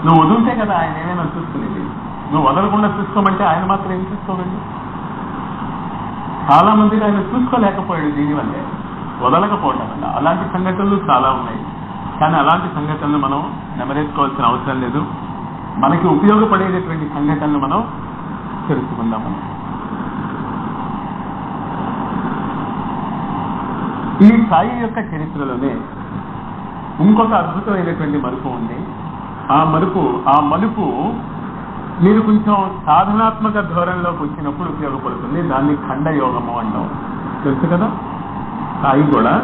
నువ్వు వదులుతే కదా ఆయన ఏమైనా చూసుకునేది. నువ్వు వదలకుండా చూసుకోమంటే ఆయన మాత్రం ఏం చూసుకోగలడు? చాలా మందికి ఆయన చూసుకోలేకపోయాడు దీనివల్లే, వదలకపోవటం వల్ల. అలాంటి సంఘటనలు చాలా ఉన్నాయి. కానీ అలాంటి సంఘటనలు మనం నెమరేసుకోవాల్సిన అవసరం లేదు. మనకి ఉపయోగపడేటటువంటి సంఘటనలు మనం తెలుసుకుందాము. ఈ సాయి యొక్క చరిత్రలోనే ఇంకొక అద్భుతమైనటువంటి మలుపు ఉంది. ఆ మలుపు మీరు కొంచెం సాధనాత్మక ధోరణిలోకి వచ్చినప్పుడు ఉపయోగపడుతుంది. దాన్ని ఖండయోగము అంటాం. తెలుసు కదా, సాయి కూడా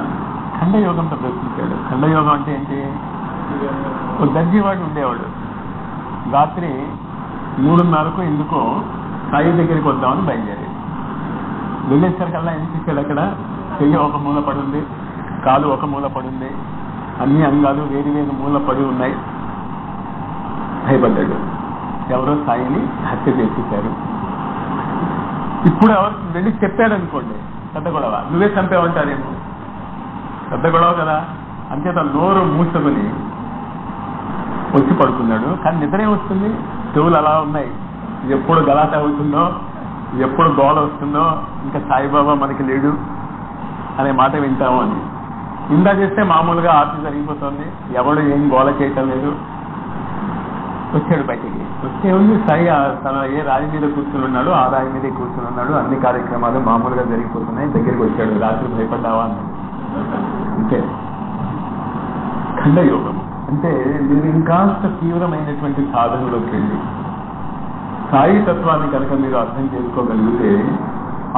ఖండయోగంతో ప్రశ్నించాడు. ఖండయోగం అంటే ఏంటి? ఒక దర్జీవాడు ఉండేవాడు. రాత్రి 3:30కు ఎందుకో సాయి దగ్గరికి వద్దామని బయలుదేరాడు. వెళ్ళేసరికల్లా ఏం చేశాడు, అక్కడ చెయ్యి ఒక మూల పడుంది, కాలు ఒక మూల పడుంది, అన్ని అంగాలు వేరు వేరు మూల పడి ఉన్నాయి. భయపడ్డాడు. ఎవరో సాయిని హత్య చేసేశారు. ఇప్పుడు ఎవరు వెళ్ళి చెప్పాడు అనుకోండి, పెద్ద గొడవ, నువ్వే చంపేవంటారేమో, పెద్ద గొడవ కదా. అంచేత నోరు మూసుకుని వచ్చి పడుకున్నాడు. కానీ నిద్రే వస్తుంది, చెవులు అలా ఉన్నాయి. ఎప్పుడు గలాట అవుతుందో, ఎప్పుడు గోల వస్తుందో, ఇంకా సాయిబాబా మనకి లేడు అనే మాట వింటాము అని. ఇందా చేస్తే మామూలుగా ఆర్తి జరిగిపోతుంది, ఎవడు ఏం గోల చేయటం లేదు. వచ్చాడు బయటికి. వచ్చే ఉంది సాయి తన ఏ రాయి మీద కూర్చుని ఉన్నాడు ఆ రాయి మీదే కూర్చుని ఉన్నాడు. అన్ని కార్యక్రమాలు మామూలుగా జరిగిపోతున్నాయి. దగ్గరికి వచ్చాడు. రాత్రి భయపడ్డావా అన్నాడు. అంతే ఖండయోగం అంటే. మీరు ఇంకాస్త తీవ్రమైనటువంటి సాధనలోకి వెళ్ళి సాయి తత్వాన్ని కనుక మీరు అర్థం చేసుకోగలిగితే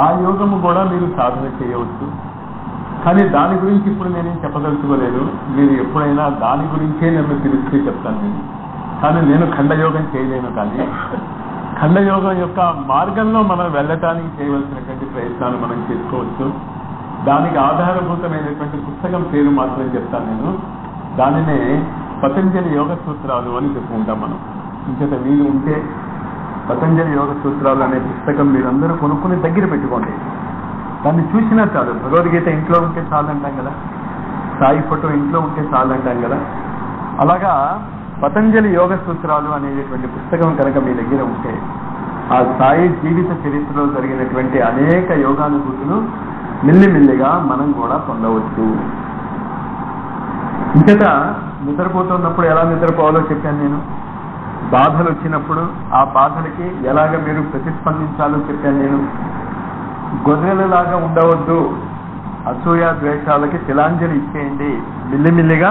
ఆ యోగము కూడా మీరు సాధన చేయవచ్చు. కానీ దాని గురించి ఇప్పుడు నేనేం చెప్పదలుచుకోలేదు. మీరు ఎప్పుడైనా దాని గురించే నన్ను పిలిస్తే చెప్తాను నేను. కానీ నేను ఖండయోగం చేయలేను. కానీ ఖండయోగం యొక్క మార్గంలో మనం వెళ్ళటానికి చేయవలసినటువంటి ప్రయత్నాలు మనం చేసుకోవచ్చు. దానికి ఆధారభూతమైనటువంటి పుస్తకం పేరు మాత్రం చెప్తాను నేను. దానినే పతంజలి యోగ సూత్రాలు అని చెప్పుకుంటాం మనం. ఇంకేత వీలు ఉంటే పతంజలి యోగ సూత్రాలు అనే పుస్తకం మీరందరూ కొనుక్కుని దగ్గర పెట్టుకోండి. దాన్ని చూసినా చాలు. భగవద్గీత ఇంట్లో ఉంటే చాలు అంటాం కదా, సాయి ఫోటో ఇంట్లో ఉంటే చాలు అంటాం కదా. అలాగా పతంజలి యోగ సూత్రాలు అనేటువంటి పుస్తకం కనుక మీ దగ్గర ఉంటే ఆ సాయి జీవిత చరిత్రలో జరిగినటువంటి అనేక యోగానుభూతులు మెల్లిమెల్లిగా మనం కూడా పొందవచ్చు. ఇంతట నిద్రపోతున్నప్పుడు ఎలా నిద్రపోవాలో చెప్పాను నేను. బాధలు వచ్చినప్పుడు ఆ బాధలకి ఎలాగ మీరు ప్రతిస్పందించాలో చెప్పాను నేను. గొర్రెలలాగా ఉండవద్దు, అసూయ ద్వేషాలకి తిలాంజలి ఇచ్చేయండి. మెల్లిమెల్లిగా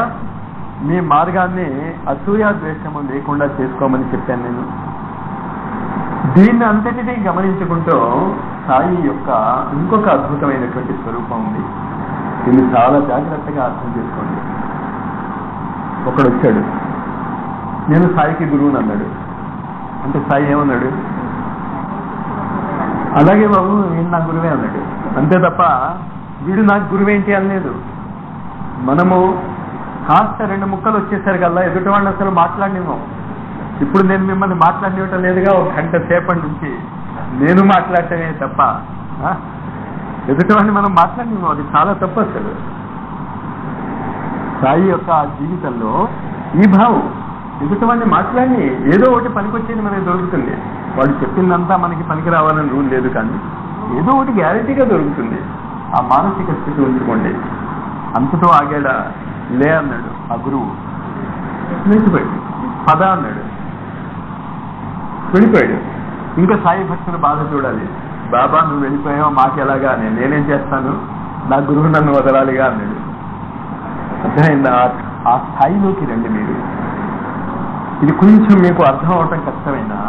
మీ మార్గాన్ని అసూయ ద్వేషము లేకుండా చేసుకోమని చెప్పాను నేను. దీన్ని అంతటినీ గమనించుకుంటూ సాయి యొక్క ఇంకొక అద్భుతమైనటువంటి స్వరూపం ఉంది. దీన్ని చాలా జాగ్రత్తగా అర్థం చేసుకోండి. ఒకడు వచ్చాడు, నేను సాయికి గురువుని అన్నాడు. అంటే సాయి ఏమన్నాడు? అలాగే బాబు, నేను నా గురువే అన్నాడు. అంతే తప్ప వీడు నాకు గురువేంటి అనలేదు. మనము కాస్త 2 ముక్కలు వచ్చేసరికల్లా ఎదుటి వాళ్ళు అసలు మాట్లాడినేమో. ఇప్పుడు నేను మిమ్మల్ని మాట్లాడినటం లేదుగా, 1 గంట సేపటి నుంచి నేను మాట్లాడటమే తప్ప ఎదుటి వాడిని మనం మాట్లాడినేమో. అది చాలా తప్పు అసలు. సాయి యొక్క జీవితంలో ఈ భావం, ఎదుటి వాడిని మాట్లాడి ఏదో ఒకటి పనికొచ్చేది మనకి దొరుకుతుంది. వాడు చెప్పిందంతా మనకి పనికి రావాలని రూల్ లేదు, కానీ ఏదో ఒకటి గ్యారెంటీగా దొరుకుతుంది. ఆ మానసిక స్థితి ఉంచుకోండి. అంతతో ఆగాడా? లే అన్నాడు ఆ గురువు, లేచిపోయాడు. పద అన్నాడు, వెళ్ళిపోయాడు. ఇంకా సాయి భక్తుల బాధ చూడాలి. బాబా నువ్వు వెళ్ళిపోయావు, మాకెలాగా? నేనేం చేస్తాను, నా గురువు నన్ను వదలాలిగా అన్నాడు. అర్థమైందా? ఆ స్థాయిలోకి రండి మీరు. ఇది కొంచెం మీకు అర్థం అవటం కష్టమైనా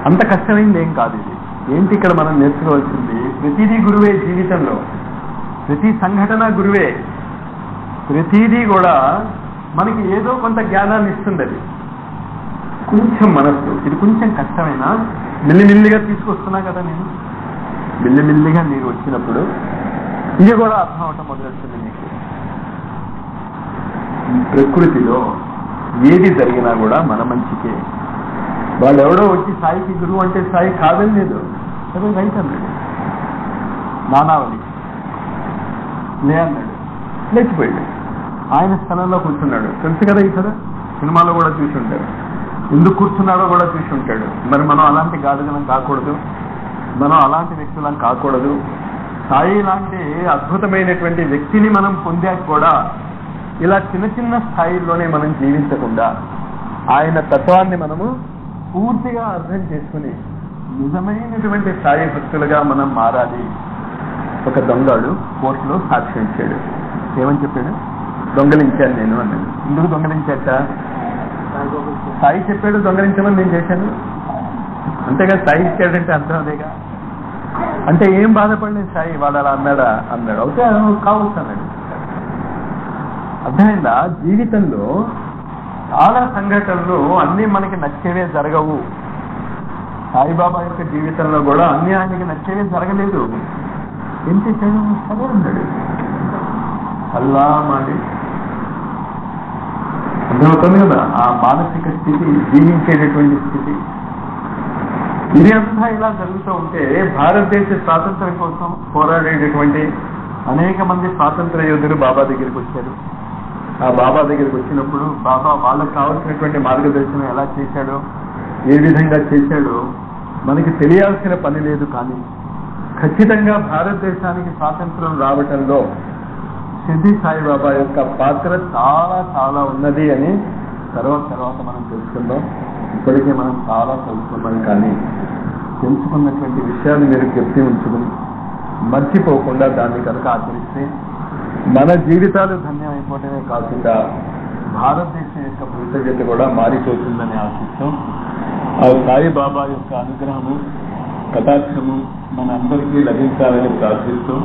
అంత కష్టమైంది ఏం కాదు. ఇది ఏంటి ఇక్కడ మనం నేర్చుకోవాల్సింది? ప్రతిదీ గురువే జీవితంలో, ప్రతి సంఘటన గురువే. ప్రతిదీ కూడా మనకి ఏదో కొంత జ్ఞానాన్ని ఇస్తుంది. అది కొంచెం మనస్సు, ఇది కొంచెం కష్టమైనా మెల్లిమెల్లిగా తీసుకొస్తున్నా కదా నేను. మెల్లిమెల్లిగా మీరు వచ్చినప్పుడు ఇది కూడా అర్థం అవటం మొదలెడుతుంది మీకు. ప్రకృతిలో ఏది జరిగినా కూడా మన మంచికే. వాళ్ళు ఎవడో వచ్చి సాయికి గురువు అంటే సాయి కాదని లేదు, సరే రైట్ అన్నాడు. నానావళి లే అన్నాడు, లేచిపోయాడు. ఆయన స్థలంలో కూర్చున్నాడు. తెలుసు కదా ఈ కదా, సినిమాలో కూడా చూసి ఉంటాడు. ఎందుకు కూర్చున్నాడో కూడా చూసి ఉంటాడు. మరి మనం అలాంటి గాడిదలం కాకూడదు, మనం అలాంటి వ్యక్తులం కాకూడదు. సాయి లాంటి అద్భుతమైనటువంటి వ్యక్తిని మనం పొందాక కూడా ఇలా చిన్న చిన్న స్థాయిల్లోనే మనం జీవించకుండా ఆయన తత్వాన్ని మనము పూర్తిగా అర్థం చేసుకుని నిజమైనటువంటి సాయి భక్తులుగా మనం మారాలి. ఒక దొంగడు కోర్టులో సాక్ష్యం ఇచ్చాడు. ఏమని చెప్పాడు? దొంగలించాను నేను అన్నాడు. ఎందుకు దొంగలించాట? సాయి చెప్పాడు దొంగలించమని, నేను చేశాను. అంతేగా సాయి ఇచ్చాడంటే అర్థం అదేగా. అంటే ఏం బాధపడలేదు సాయి, వాడు అలా అన్నాడా అన్నాడు. అవుతే కావచ్చు అన్నాడు. అర్థమైందా? జీవితంలో చాలా సంఘటనలు అన్నీ మనకి నచ్చేవే జరగవు. సాయిబాబా యొక్క జీవితంలో కూడా అన్నీ ఆయనకి నచ్చేవే జరగలేదు. ఏం చేశాడు? సరే అన్నాడు. అల్లా మాడి అర్థమవుతుంది కదా ఆ మానసిక స్థితి, జీవించేటటువంటి స్థితి. ఇది అంతా ఇలా జరుగుతూ ఉంటే భారతదేశ స్వాతంత్ర్యం కోసం పోరాడేటటువంటి అనేక మంది స్వాతంత్ర యోధులు బాబా దగ్గరికి వచ్చారు. ఆ బాబా దగ్గరికి వచ్చినప్పుడు బాబా వాళ్ళకి కావాల్సినటువంటి మార్గదర్శనం ఎలా చేశాడో, ఏ విధంగా చేశాడో మనకి తెలియాల్సిన పని లేదు. కానీ ఖచ్చితంగా భారతదేశానికి స్వాతంత్రం రావటంలో సిద్ధి సాయిబాబా యొక్క పాత్ర చాలా చాలా ఉన్నది అని తర్వాత మనం తెలుసుకుందాం. ఇప్పటికే మనం చాలా తెలుసుకున్నాం, కానీ తెలుసుకున్నటువంటి విషయాలు మీరు జ్ఞప్తి ఉంచుకుని మర్చిపోకుండా దాన్ని కనుక ఆచరిస్తే మన జీవితాలు ధన్యమైపోవటమే కాకుండా భారతదేశం యొక్క భవిష్యత్తు కూడా మారిపోతుందని ఆశిస్తాం. ఆ సాయిబాబా యొక్క అనుగ్రహము, కటాక్షము మన అందరికీ లభించాలని ప్రార్థిస్తూ